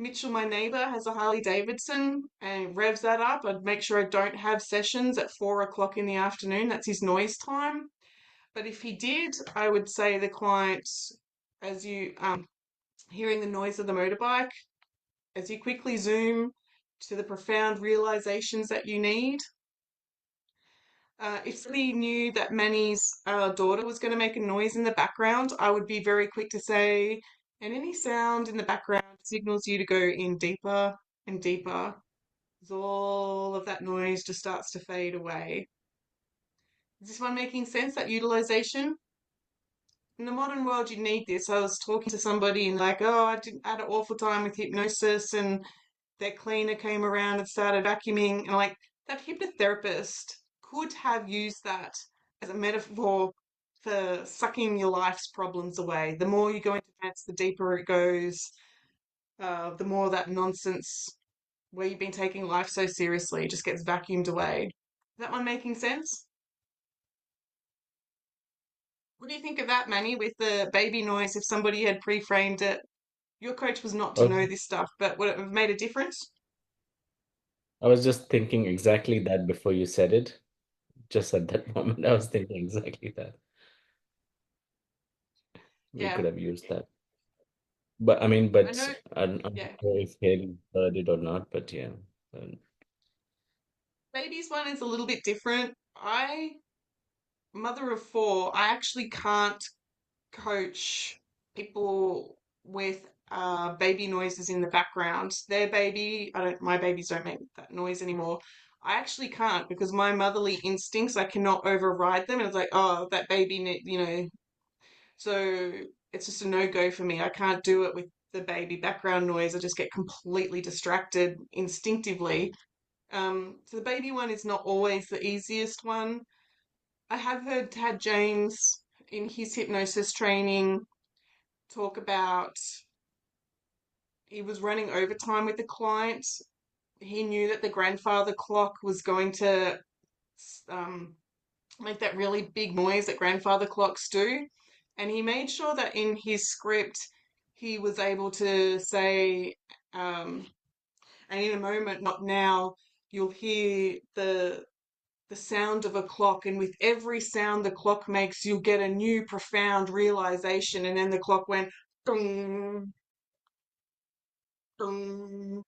Mitchell, my neighbor, has a Harley Davidson and revs that up. I'd make sure I don't have sessions at 4 o'clock in the afternoon. That's his noise time. But if he did, I would say the client, as you hearing the noise of the motorbike, as you quickly zoom to the profound realizations that you need. If somebody knew that Manny's daughter was going to make a noise in the background, I would be very quick to say, and any sound in the background signals you to go in deeper and deeper, as all of that noise just starts to fade away. Is this one making sense, that utilization? In the modern world, you need this. I was talking to somebody and like, oh, I had an awful time with hypnosis, and their cleaner came around and started vacuuming, and like that hypnotherapist could have used that as a metaphor for sucking your life's problems away. The more you go into trance, the deeper it goes, the more that nonsense where you've been taking life so seriously just gets vacuumed away. Is that one making sense? What do you think of that, Manny, with the baby noise? If somebody had pre-framed it, your coach was not to Oh, know this stuff, but would it have made a difference? I was just thinking exactly that before you said it. Just at that moment, I was thinking exactly that. We Yeah, could have used that. But I mean, I know. I'm not Yeah, sure if Haley heard it or not, but yeah. Um, baby's one is a little bit different. Mother of four, I actually can't coach people with baby noises in the background. Their baby, my babies don't make that noise anymore. I actually can't because my motherly instincts, I cannot override them. And it's like, oh, that baby, so it's just a no-go for me. I can't do it with the baby background noise. I just get completely distracted instinctively. So the baby one is not always the easiest one. I have had James in his hypnosis training talk about he was running overtime with the client. He knew that the grandfather clock was going to um, make that really big noise that grandfather clocks do. And he made sure that in his script he was able to say, um, and in a moment, not now, you'll hear the sound of a clock, and with every sound the clock makes, you'll get a new profound realization. And then the clock went dong, dong.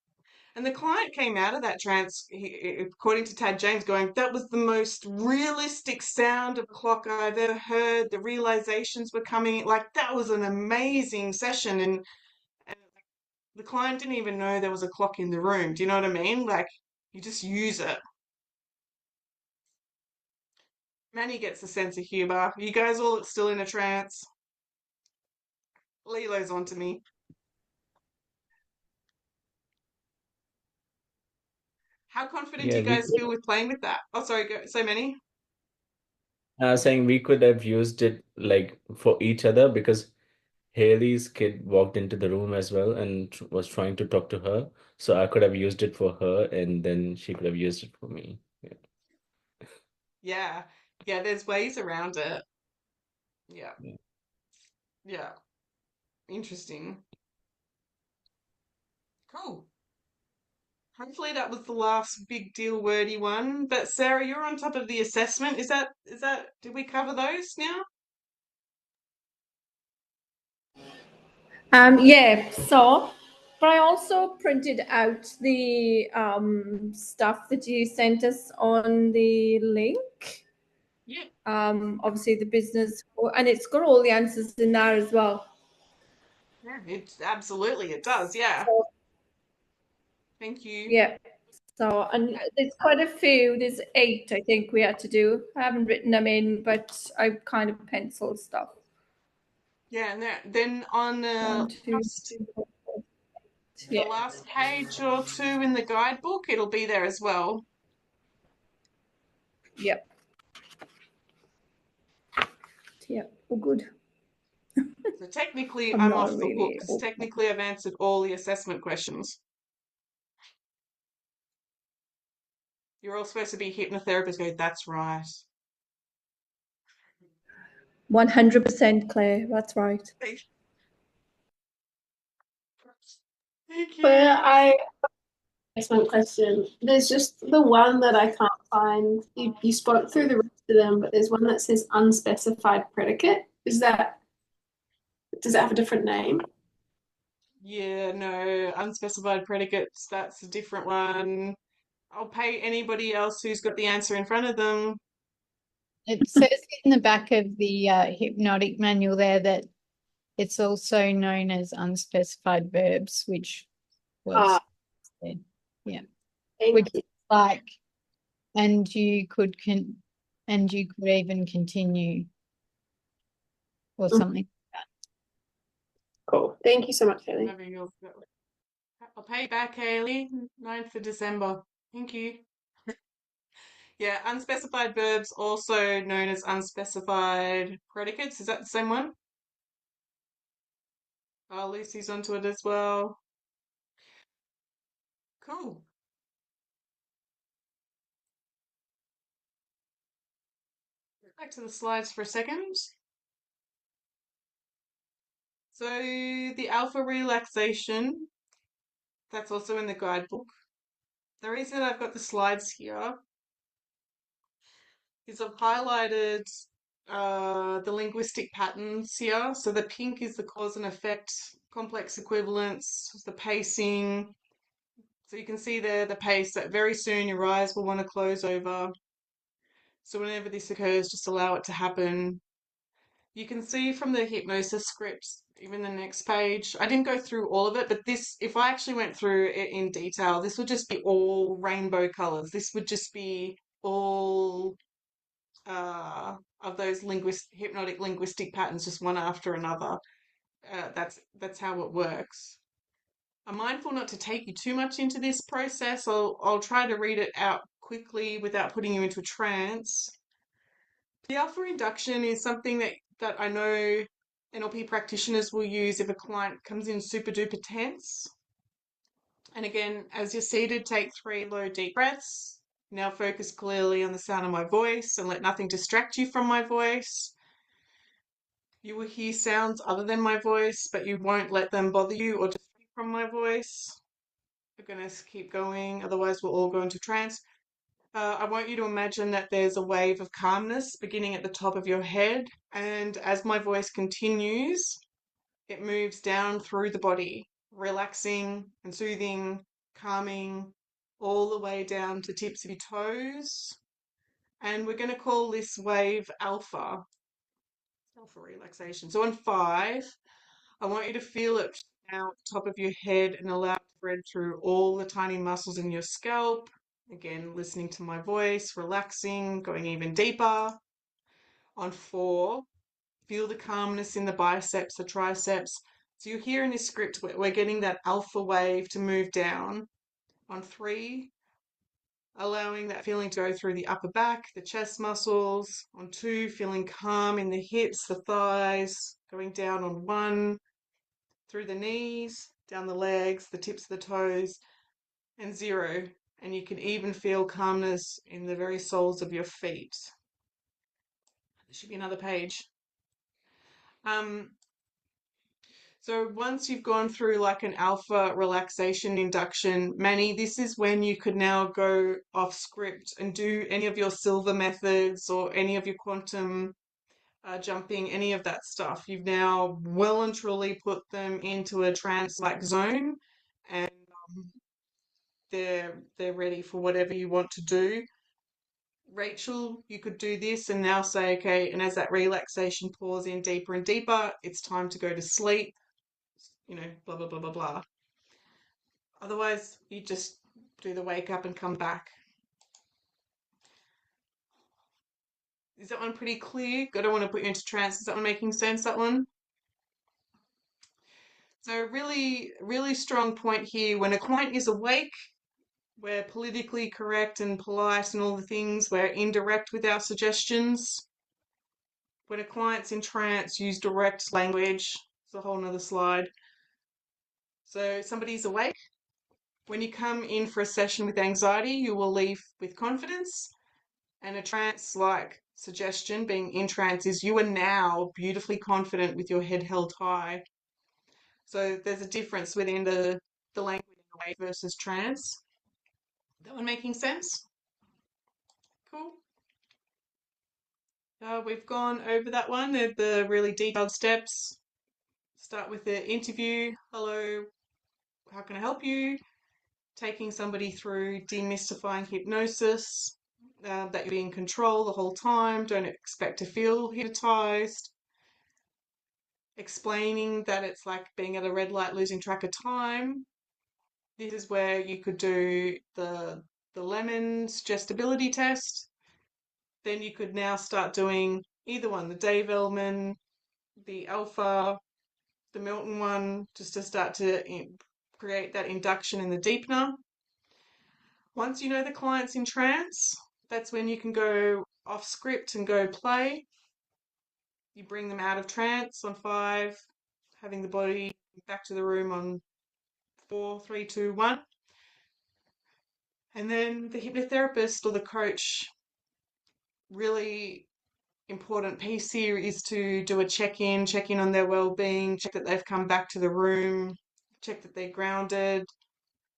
And the client came out of that trance, according to Tad James, going, that was the most realistic sound of a clock I've ever heard. The realizations were coming, like that was an amazing session. And the client didn't even know there was a clock in the room. Do you know what I mean? Like you just use it. Manny gets a sense of humor. You guys all still in a trance? Lilo's on to me. How confident do yeah, you guys feel with playing with that? Oh, sorry, so many. saying we could have used it like for each other because Haley's kid walked into the room as well and was trying to talk to her. So I could have used it for her and then she could have used it for me. Yeah. Yeah, yeah, there's ways around it. Yeah, Yeah. yeah, interesting. Cool. Hopefully that was the last big deal wordy one. But Sarah, you're on top of the assessment. Is that did we cover those now? Yeah, so, but I also printed out the stuff that you sent us on the link. Yeah. Obviously the business, and it's got all the answers in there as well. Yeah, it does. Yeah. So, Thank you. yeah. So, and there's quite a few. There's 8, I think, we had to do. I haven't written them in, but I've kind of penciled stuff. Yeah, and then on One, two, last three, 4, 5, the yeah. last page or two in the guidebook, it'll be there as well. Yep. Yeah, all good. So technically, I'm I'm not off the hook really because all. technically I've answered all the assessment questions. You're all supposed to be hypnotherapists. Go, that's right. 100% Claire, that's right. Thank Claire, you. I assessment question. There's just the one that I can't find. You spoke through the rest of them, but there's one that says unspecified predicate. Does it have a different name? Yeah, no, unspecified predicates, that's a different one. I'll pay anybody else who's got the answer in front of them. It says in the back of the hypnotic manual there that it's also known as unspecified verbs, which was said. Yeah. Thank Which you. is like, and you could even continue or something. Cool. Thank you so much, Haley. Having your- I'll pay you back, Haley. 9th of December. Thank you. Yeah, unspecified verbs, also known as unspecified predicates. Is that the same one? Oh, Lucy's onto it as well. Cool. Back to the slides for a second. So the alpha relaxation, that's also in the guidebook. The reason I've got the slides here is I've highlighted the linguistic patterns here. So the pink is the cause and effect, complex equivalence, the pacing. So you can see there the pace that very soon your eyes will want to close over. So whenever this occurs, just allow it to happen. You can see from the hypnosis scripts, even the next page, I didn't go through all of it, but this, if I actually went through it in detail, this would just be all rainbow colors. This would just be all of those hypnotic linguistic patterns, just one after another. That's how it works. I'm mindful not to take you too much into this process. I'll try to read it out quickly without putting you into a trance. The alpha induction is something that I know NLP practitioners will use if a client comes in super duper tense. And again, as you're seated, take 3 low deep breaths. Now focus clearly on the sound of my voice and let nothing distract you from my voice. You will hear sounds other than my voice, but you won't let them bother you or distract you from my voice. We're going to keep going, otherwise we'll all go into trance. I want you to imagine that there's a wave of calmness beginning at the top of your head, and as my voice continues, it moves down through the body, relaxing and soothing, calming, all the way down to tips of your toes. And we're going to call this wave alpha, alpha relaxation. So on 5, I want you to feel it now at the top of your head and allow it to spread through all the tiny muscles in your scalp. Again, listening to my voice, relaxing, going even deeper. On 4, feel the calmness in the biceps, the triceps. So you hear in this script, we're getting that alpha wave to move down. On 3, allowing that feeling to go through the upper back, the chest muscles. On 2, feeling calm in the hips, the thighs. Going down on 1, through the knees, down the legs, the tips of the toes. And 0. And you can even feel calmness in the very soles of your feet. There should be another page. So once you've gone through like an alpha relaxation induction, Manny, this is when you could now go off script and do any of your silver methods or any of your quantum jumping, any of that stuff. You've now well and truly put them into a trance-like zone, and they're ready for whatever you want to do. Rachel, you could do this and now say, okay, and as that relaxation pours in deeper and deeper, it's time to go to sleep, blah, blah, blah, blah, blah. Otherwise, you just do the wake up and come back. Is that one pretty clear? I don't want to put you into trance. Is that one making sense, that one? So really, really strong point here. When a client is awake, we're politically correct and polite and all the things. We're indirect with our suggestions. When a client's in trance, use direct language. It's a whole nother slide. So somebody's awake. When you come in for a session with anxiety, you will leave with confidence. And a trance-like suggestion, being in trance, is you are now beautifully confident with your head held high. So there's a difference within the language awake versus trance. That one making sense? Cool. We've gone over that one, the really detailed steps. Start with the interview. Hello, how can I help you? Taking somebody through demystifying hypnosis, that you're in control the whole time, don't expect to feel hypnotized. Explaining that it's like being at a red light, losing track of time. This is where you could do the lemon suggestibility test. Then you could now start doing either one, the Dave Elman, the Alpha, the Milton one, just to start to create that induction in the deepener. Once you know the client's in trance, that's when you can go off script and go play. You bring them out of trance on 5, having the body back to the room on 4, 3, 2, 1. And then the hypnotherapist or the coach, really important piece here is to do a check in on their well-being, check that they've come back to the room, check that they're grounded,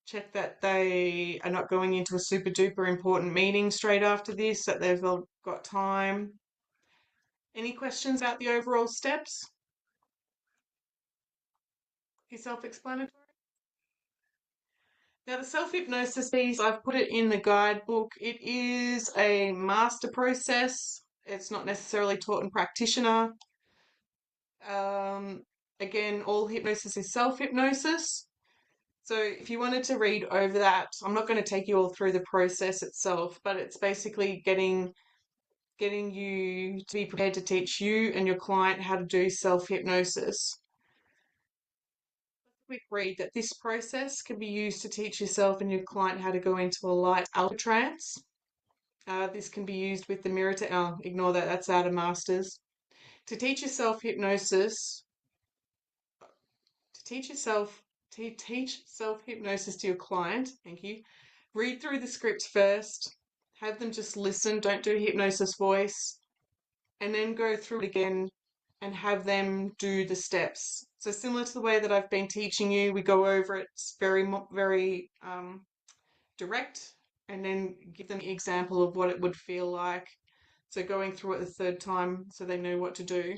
check that they are not going into a super duper important meeting straight after this, that they've all got time. Any questions about the overall steps? Is self-explanatory? Now the self-hypnosis piece, I've put it in the guidebook. It is a master process. It's not necessarily taught in practitioner. Um, Again, all hypnosis is self-hypnosis. So if you wanted to read over that, I'm not going to take you all through the process itself, but it's basically getting you to be prepared to teach you and your client how to do self-hypnosis. Quick read that this process can be used to teach yourself and your client how to go into a light alpha trance. This can be used with the mirror to ignore that, that's out of masters. To teach yourself hypnosis, to teach self-hypnosis to your client, thank you. Read through the script first, have them just listen, don't do hypnosis voice, and then go through it again and have them do the steps. So similar to the way that I've been teaching you, we go over it very direct, and then give them an example of what it would feel like. So going through it the third time so they know what to do.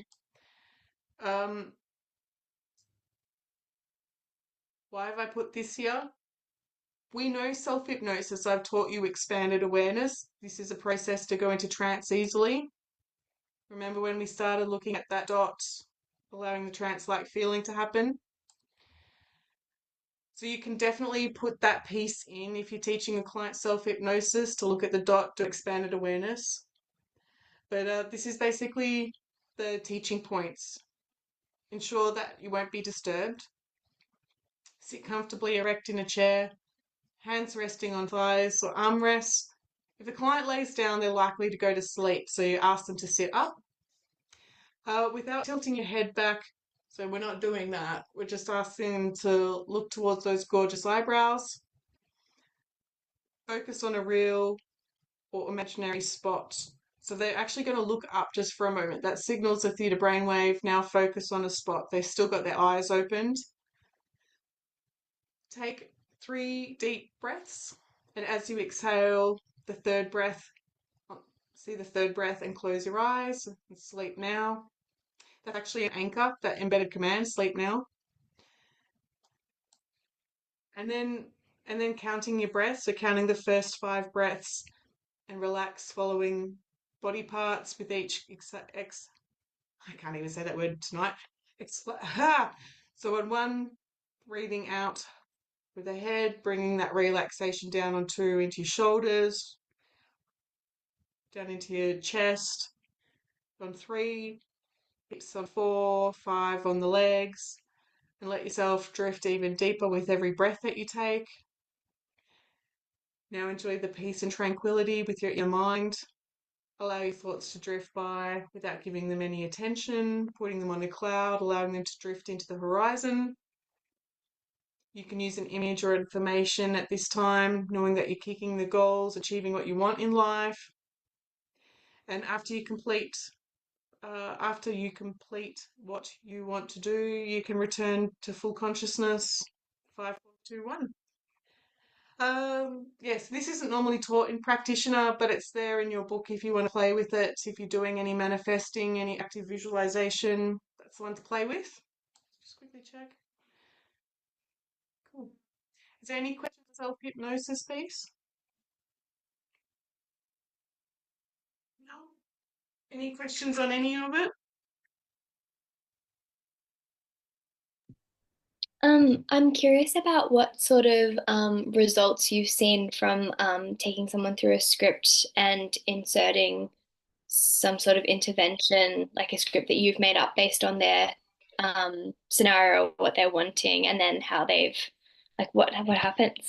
Why have I put this here? We know self-hypnosis. I've taught you expanded awareness. This is a process to go into trance easily. Remember when we started looking at that dot, allowing the trance-like feeling to happen? So you can definitely put that piece in if you're teaching a client self-hypnosis, to look at the dot, to expanded awareness. But this is basically the teaching points. Ensure that you won't be disturbed. Sit comfortably erect in a chair, hands resting on thighs or armrests. If a client lays down, they're likely to go to sleep, so you ask them to sit up without tilting your head back. So we're not doing that. We're just asking them to look towards those gorgeous eyebrows. Focus on a real or imaginary spot. So they're actually going to look up just for a moment. That signals the theta brainwave. Now focus on a spot. They've still got their eyes opened. Take 3 deep breaths. And as you exhale, the third breath, see the third breath, and close your eyes and sleep now. That's actually an anchor, that embedded command, sleep now. And then counting your breaths, so counting the first 5 breaths, and relax, following body parts with each I can't even say that word tonight. So on 1, breathing out with the head, bringing that relaxation down on 2 into your shoulders, down into your chest. On 3, hips on 4, 5 on the legs, and let yourself drift even deeper with every breath that you take. Now enjoy the peace and tranquility with your mind. Allow your thoughts to drift by without giving them any attention, putting them on a cloud, allowing them to drift into the horizon. You can use an image or information at this time, knowing that you're kicking the goals, achieving what you want in life. And after you complete what you want to do, you can return to full consciousness. 5, 4, 2, 1. Yes, this isn't normally taught in Practitioner, but it's there in your book if you want to play with it. If you're doing any manifesting, any active visualization, that's the one to play with. Just quickly check. Cool. Is there any questions on self-hypnosis piece? No? Any questions on any of it? I'm curious about what sort of results you've seen from taking someone through a script and inserting some sort of intervention, like a script that you've made up based on their scenario, what they're wanting, and then how they've, like, what happens.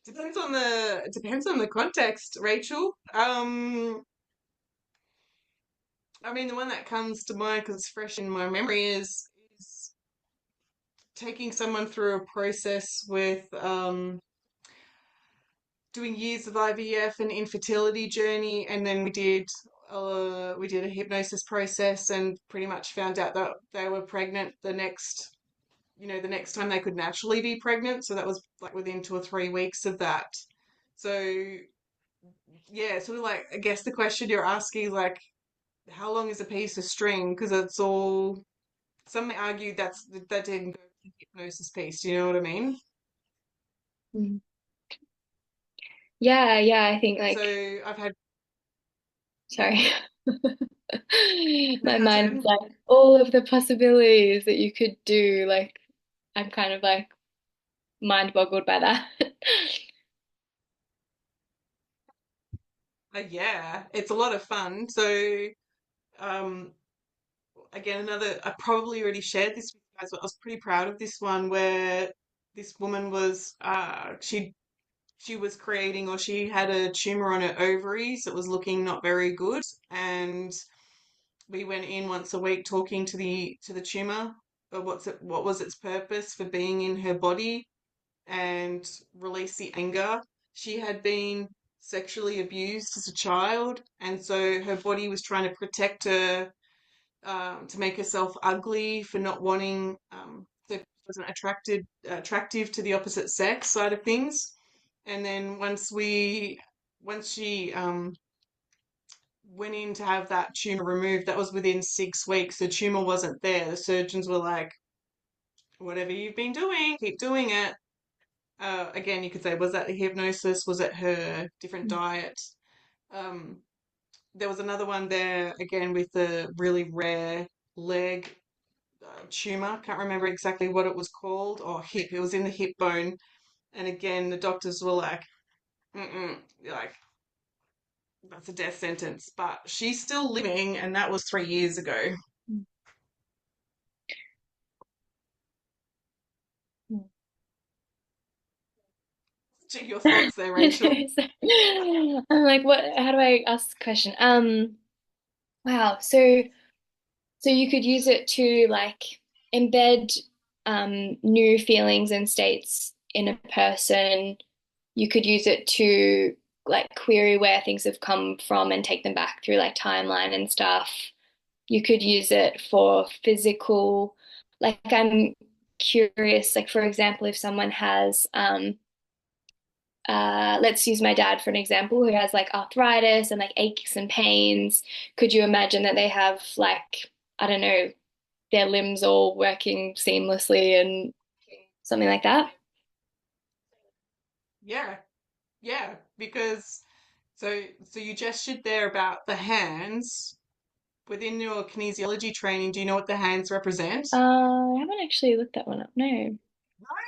Depends on the context, Rachel. I mean, the one that comes to mind because it's fresh in my memory is taking someone through a process with doing years of IVF and infertility journey, and then we did a hypnosis process and pretty much found out that they were pregnant the next time they could naturally be pregnant. So that was like within 2 or 3 weeks of that. So yeah, sort of like I guess the question you're asking is like, how long is a piece of string? Because it's all. Some argue that didn't go with the hypnosis piece. Do you know what I mean? Mm. Yeah, I think So like, I've had. sorry. No, My go mind's ahead. like all of the possibilities that you could do. Like, I'm kind of like mind boggled by that. Yeah, it's a lot of fun. So, um, again, I probably already shared this with you guys, but I was pretty proud of this one where this woman she was creating, or she had a tumor on her ovaries that was looking not very good, and we went in once a week talking to the tumor, what was its purpose for being in her body, and release the anger. She had been sexually abused as a child, and so her body was trying to protect her, to make herself ugly for not wanting, so she wasn't attractive to the opposite sex side of things. And then once she went in to have that tumor removed, that was within 6 weeks. The tumor wasn't there. The surgeons were like, whatever you've been doing, keep doing it. Again, you could say, was that the hypnosis? Was it her different diet? Um, there was another one there again with the really rare leg tumor. Can't remember exactly what it was called, or hip. It was in the hip bone. And again, the doctors were like, mm-mm, like that's a death sentence. But she's still living, and that was 3 years ago. What are your thoughts there, Rachel? I'm like, what? How do I ask the question? Wow. So you could use it to like embed new feelings and states in a person. You could use it to like query where things have come from and take them back through like timeline and stuff. You could use it for physical, like I'm curious, like for example, if someone has let's use my dad for an example, who has like arthritis and like aches and pains. Could you imagine that they have like, I don't know, their limbs all working seamlessly and something like that? Yeah, yeah, because so you gestured there about the hands within your kinesiology training. Do you know what the hands represent? I haven't actually looked that one up. No. No,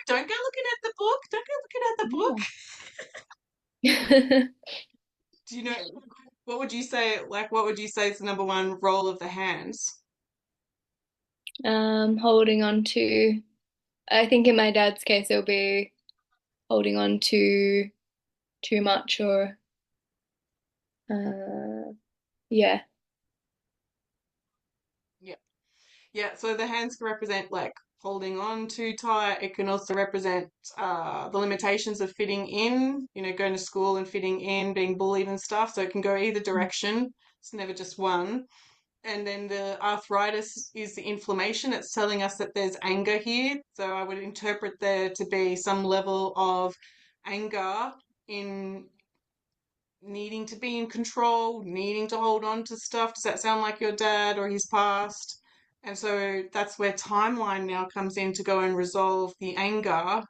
don't go looking at the book. Don't go looking at the book. Yeah. Do you know what would you say? Like, what would you say is the number one role of the hands? Holding on to, I think in my dad's case, it'll be holding on to too much or. Yeah. Yeah. Yeah, so the hands can represent like holding on too tight. It can also represent the limitations of fitting in, going to school and fitting in, being bullied and stuff. So it can go either direction. It's never just one. And then the arthritis is the inflammation. It's telling us that there's anger here. So I would interpret there to be some level of anger in needing to be in control, needing to hold on to stuff. Does that sound like your dad or his past? And so that's where timeline now comes in to go and resolve the anger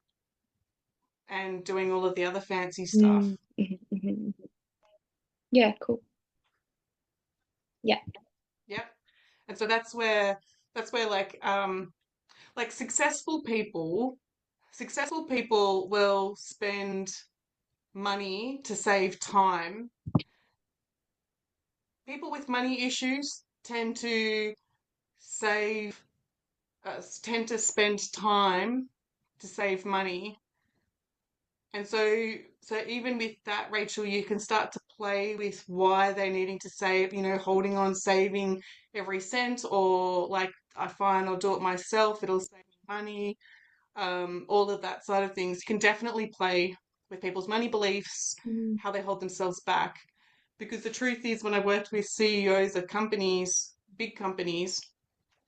and doing all of the other fancy stuff. Yeah, cool. Yeah. Yep. And so that's where like successful people will spend money to save time. People with money issues save tend to spend time to save money. And so even with that, Rachel, you can start to play with why they're needing to save, holding on, saving every cent, or like I find I'll do it myself, it'll save me money, all of that side of things. You can definitely play with people's money beliefs, how they hold themselves back. Because the truth is, when I worked with CEOs of companies, big companies,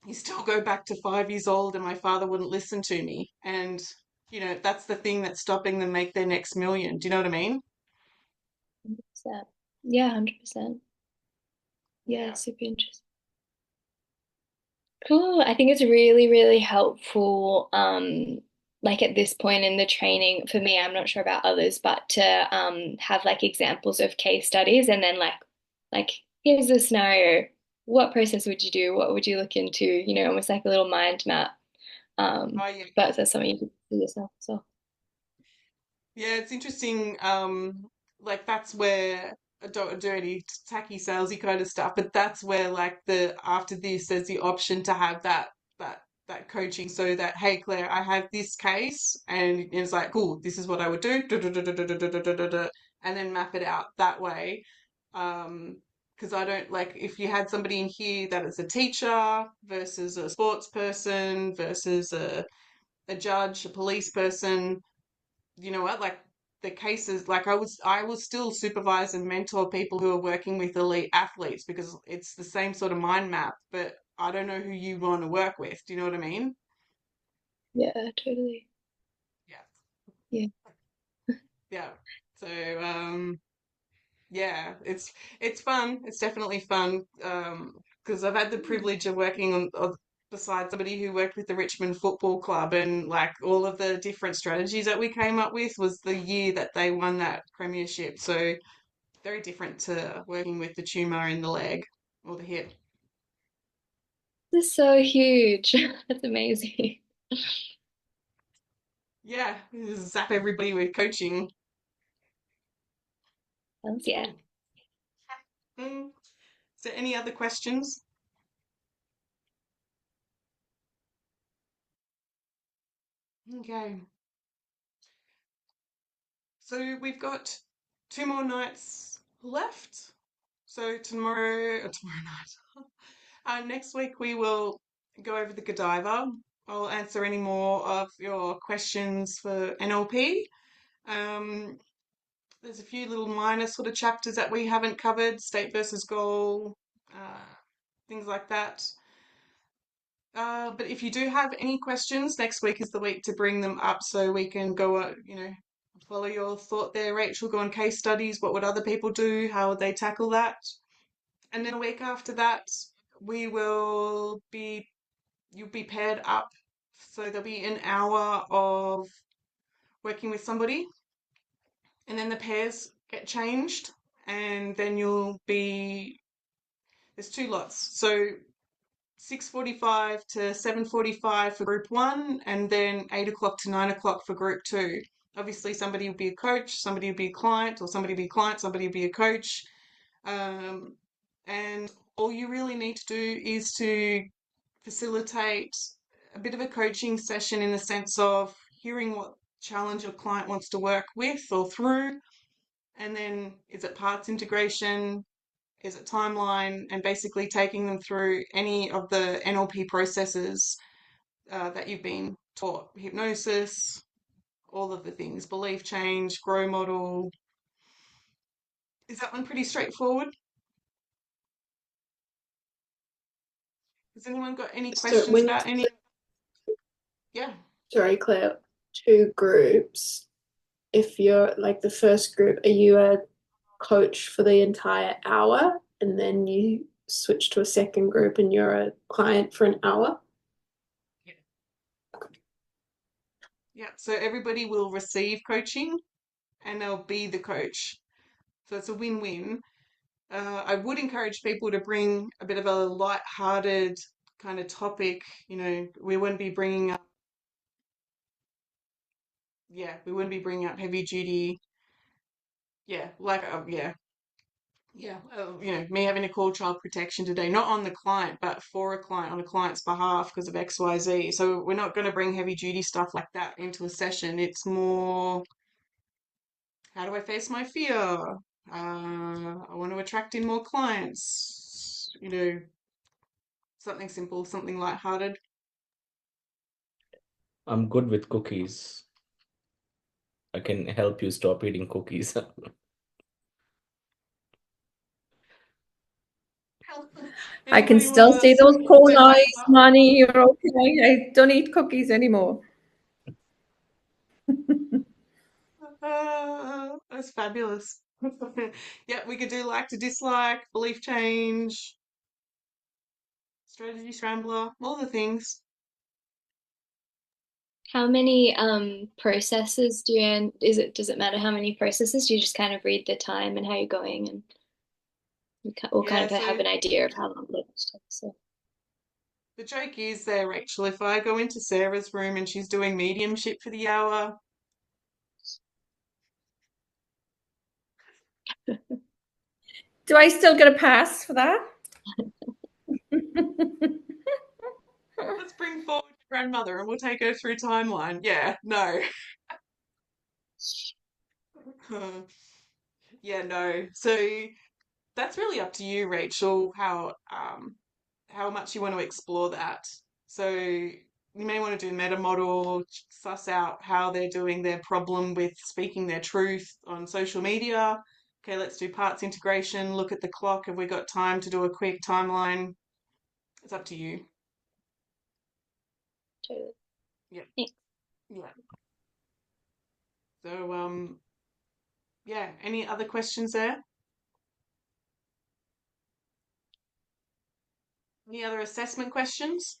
you still go back to 5 years old and my father wouldn't listen to me. And, that's the thing that's stopping them make their next million. Do you know what I mean? 100%. Yeah, 100%. Yeah, Yeah. super interesting. Cool. I think it's really, really helpful, like at this point in the training, for me, I'm not sure about others, but to have like examples of case studies and then like here's the scenario. What process would you do? What would you look into? Almost like a little mind map. Oh, yeah. But that's something you can do yourself. So Yeah, it's interesting. Like that's where I don't do any tacky salesy kind of stuff, but that's where like the after this there's the option to have that coaching so that, hey Claire, I have this case and it's like, cool, this is what I would do, and then map it out that way. Because I don't like if you had somebody in here that is a teacher versus a sports person versus a judge, a police person, you know what, like the cases, like I will still supervise and mentor people who are working with elite athletes because it's the same sort of mind map, but I don't know who you want to work with. Do you know what I mean? yeah, totally. Yeah. Yeah. Yeah. So yeah, it's fun. It's definitely fun. Because I've had the privilege of working on beside somebody who worked with the Richmond Football Club, and like all of the different strategies that we came up with was the year that they won that premiership. So very different to working with the tumor in the leg or the hip. This is so huge. That's amazing. Yeah, zap everybody with coaching. Yeah. Cool. Is there any other questions? Okay. So we've got 2 more nights left. So tomorrow night, next week we will go over the Godiva. I'll answer any more of your questions for NLP. Um, there's a few little minor sort of chapters that we haven't covered, state versus goal, things like that. But if you do have any questions, next week is the week to bring them up so we can go, follow your thought there, Rachel. Go on case studies. What would other people do? How would they tackle that? And then a week after that, we will be, you'll be paired up. So there'll be an hour of working with somebody, and then the pairs get changed, and then there's 2 lots. So 6:45 to 7:45 for group one, and then 8 o'clock to 9 o'clock for group two. Obviously, somebody will be a coach, somebody will be a client, or somebody will be a client, somebody will be a coach. Um, and all you really need to do is to facilitate a bit of a coaching session in the sense of hearing what challenge your client wants to work with or through, And then is it parts integration? Is it timeline? And basically taking them through any of the NLP processes that you've been taught. Hypnosis, all of the things, belief change, grow model. Is that one pretty straightforward? Has anyone got any So questions when about any? Yeah. sorry, Claire, two groups. If you're like the first group, are you a coach for the entire hour and then you switch to a second group and you're a client for an hour? Yeah. So everybody will receive coaching and they'll be the coach. So it's a win-win. I would encourage people to bring a bit of a light-hearted kind of topic. You know, we wouldn't be bringing up, yeah, we wouldn't be bringing up heavy duty. Yeah, like, you know, me having to call child protection today, not on the client, but for a client, on a client's behalf because of XYZ. So we're not going to bring heavy duty stuff like that into a session. It's more, how do I face my fear? I want to attract in more clients. You know, something simple, something lighthearted. I'm good with cookies. I can help you stop eating cookies. I can Anybody still want to see those cool step eyes, up? Manny. You're okay. I don't eat cookies anymore. That's fabulous. Yeah, we could do like to dislike, belief change, strategy scrambler, all the things. How many processes does it matter how many processes? Do you just kind of read the time and how you're going and we'll kind Yeah, of so have an idea of how long it takes. So the joke is there, Rachel, if I go into Sarah's room and she's doing mediumship for the hour, Do I still get a pass for that? let's bring forward your grandmother and we'll take her through timeline. Yeah, no. Yeah, no. So that's really up to you, Rachel, how much you want to explore that. So you may want to do meta model, suss out how they're doing their problem with speaking their truth on social media. Okay, let's do parts integration, look at the clock. Have we got time to do a quick timeline? It's up to you. totally. Yeah. Thanks. Yeah. So yeah, any other questions there? Any other assessment questions?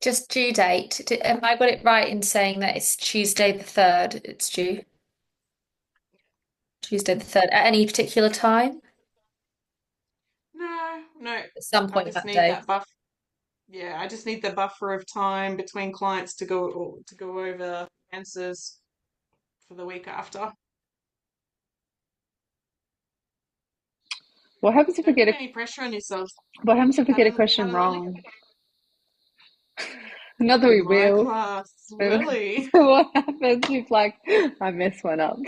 Just due date. Am I got it right in saying that it's Tuesday the 3rd? It's due Tuesday the 3rd at any particular time? No. At some I point just that need day. that buff. Yeah, I just need the buffer of time between clients to go over answers for the week after. What happens if we Don't get put a any pressure on yourselves. what happens if we get a question Pardon, Ollie? wrong? Not that we My will. class, But really? so what happens if like I mess one up?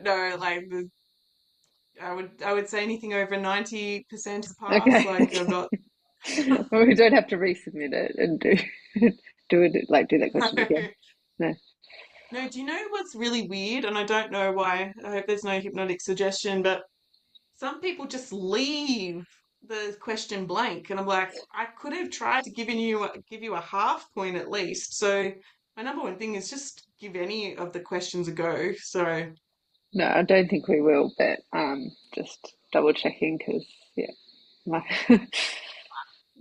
No, like I would say anything over 90% pass. Okay. Like I'm not. Well, we don't have to resubmit it and do that No. question again. No. No, do you know what's really weird? And I don't know why. I hope there's no hypnotic suggestion, but some people just leave the question blank, and I'm like, I could have tried to give you a half point at least. So my number one thing is just give any of the questions a go. So No, I don't think we will, but just double checking because yeah, my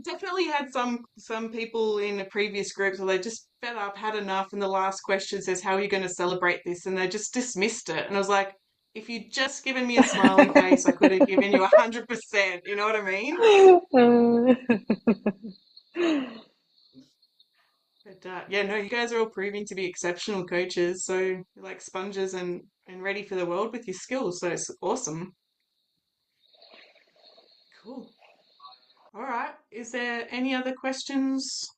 definitely had some people in the previous groups where they just fed up, had enough, and the last question says, "How are you going to celebrate this?" And they just dismissed it. And I was like, if you'd just given me a smiling face, I could have given you 100%. You know what I mean? But yeah, no, you guys are all proving to be exceptional coaches. So you're like sponges and ready for the world with your skills. So it's awesome. Cool. All right. Is there any other questions?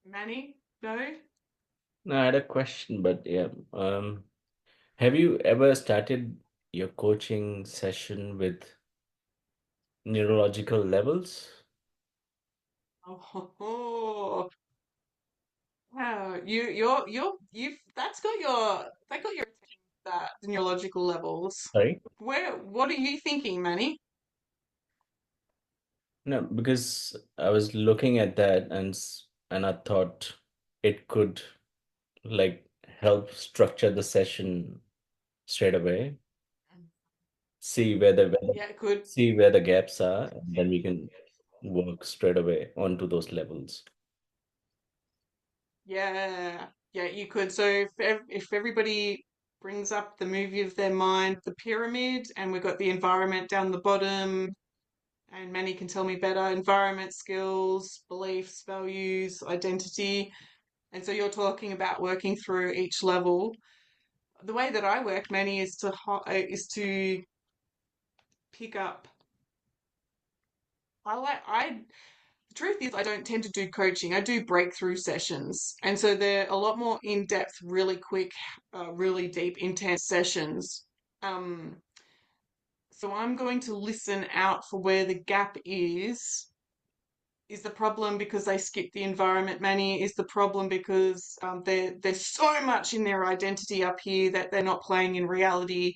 Manny? No? No, I had a question, but yeah. Have you ever started your coaching session with neurological levels? Oh, wow. You've that got your attention, that the neurological levels. Sorry? What are you thinking, Manny? No, because I was looking at that and I thought it could like help structure the session straight away. See where Yeah, it could. see where the gaps are, and then we can work straight away onto those levels. Yeah, yeah, you could. So if everybody brings up the movie of their mind, the pyramid, and we've got the environment down the bottom, and Manny can tell me better, environment, skills, beliefs, values, identity. And so you're talking about working through each level. The way that I work, Manny, is to pick up. The truth is, I don't tend to do coaching. I do breakthrough sessions. And so they're a lot more in depth, really quick, really deep, intense sessions. Um, so I'm going to listen out for where the gap is. Is the problem because they skip the environment, Manny? Is the problem because there's so much in their identity up here that they're not playing in reality?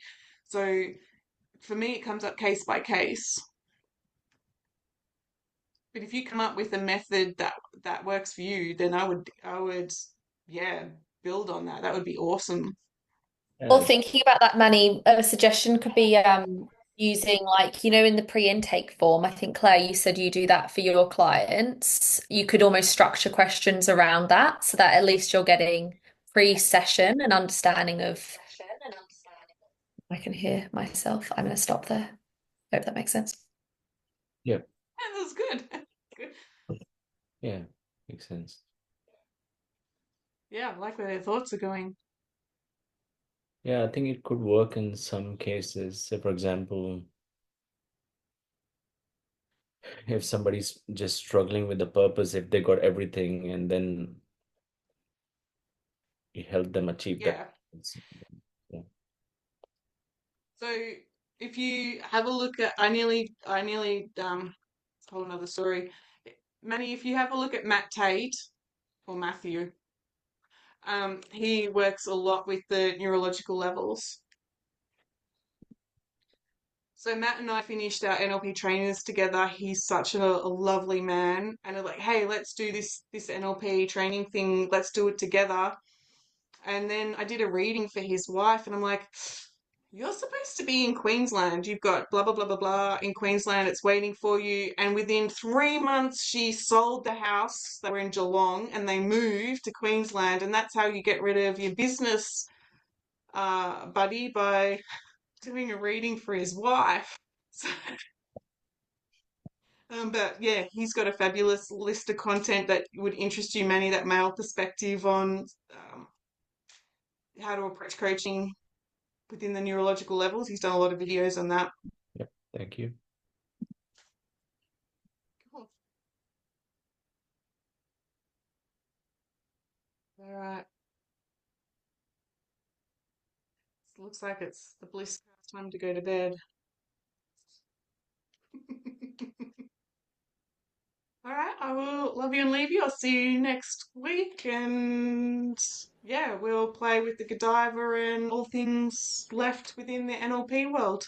So for me, it comes up case by case. But if you come up with a method that works for you, then I would yeah, build on that. That would be awesome. Or thinking about that, Manny, a suggestion could be using, like, in the pre-intake form. I think, Claire, you said you do that for your clients. You could almost structure questions around that so that at least you're getting pre-session and understanding of. I can hear myself. I'm going to stop there. Hope that makes sense. Yeah, That was good. Good. yeah, makes sense. Yeah, I like where their thoughts are going. Yeah, I think it could work in some cases. Say, for example, if somebody's just struggling with the purpose, if they got everything and then you help them achieve that. Yeah. Yeah. So if you have a look at, I nearly it's a whole another story. Manny, if you have a look at Matt Tate or Matthew, he works a lot with the neurological levels. So Matt and I finished our NLP trainers together. He's such a lovely man, and I'm like, hey, let's do this NLP training thing. Let's do it together. And then I did a reading for his wife, and I'm like, you're supposed to be in Queensland. You've got blah blah blah blah blah in Queensland. It's waiting for you. And within 3 months, she sold the house. They were in Geelong, and they moved to Queensland. And that's how you get rid of your business buddy, by doing a reading for his wife. So, but yeah, he's got a fabulous list of content that would interest you, Manny, that male perspective on how to approach coaching within the neurological levels. He's done a lot of videos on that. Yep. Thank you. Cool. All right. Looks like it's the bliss time to go to bed. All right, I will love you and leave you. I'll see you next week, and yeah, we'll play with the Godiva and all things left within the NLP world.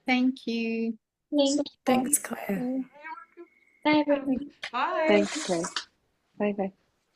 Thank you. Thanks, Claire. Bye, everyone. Bye. Thanks, Claire. Bye bye.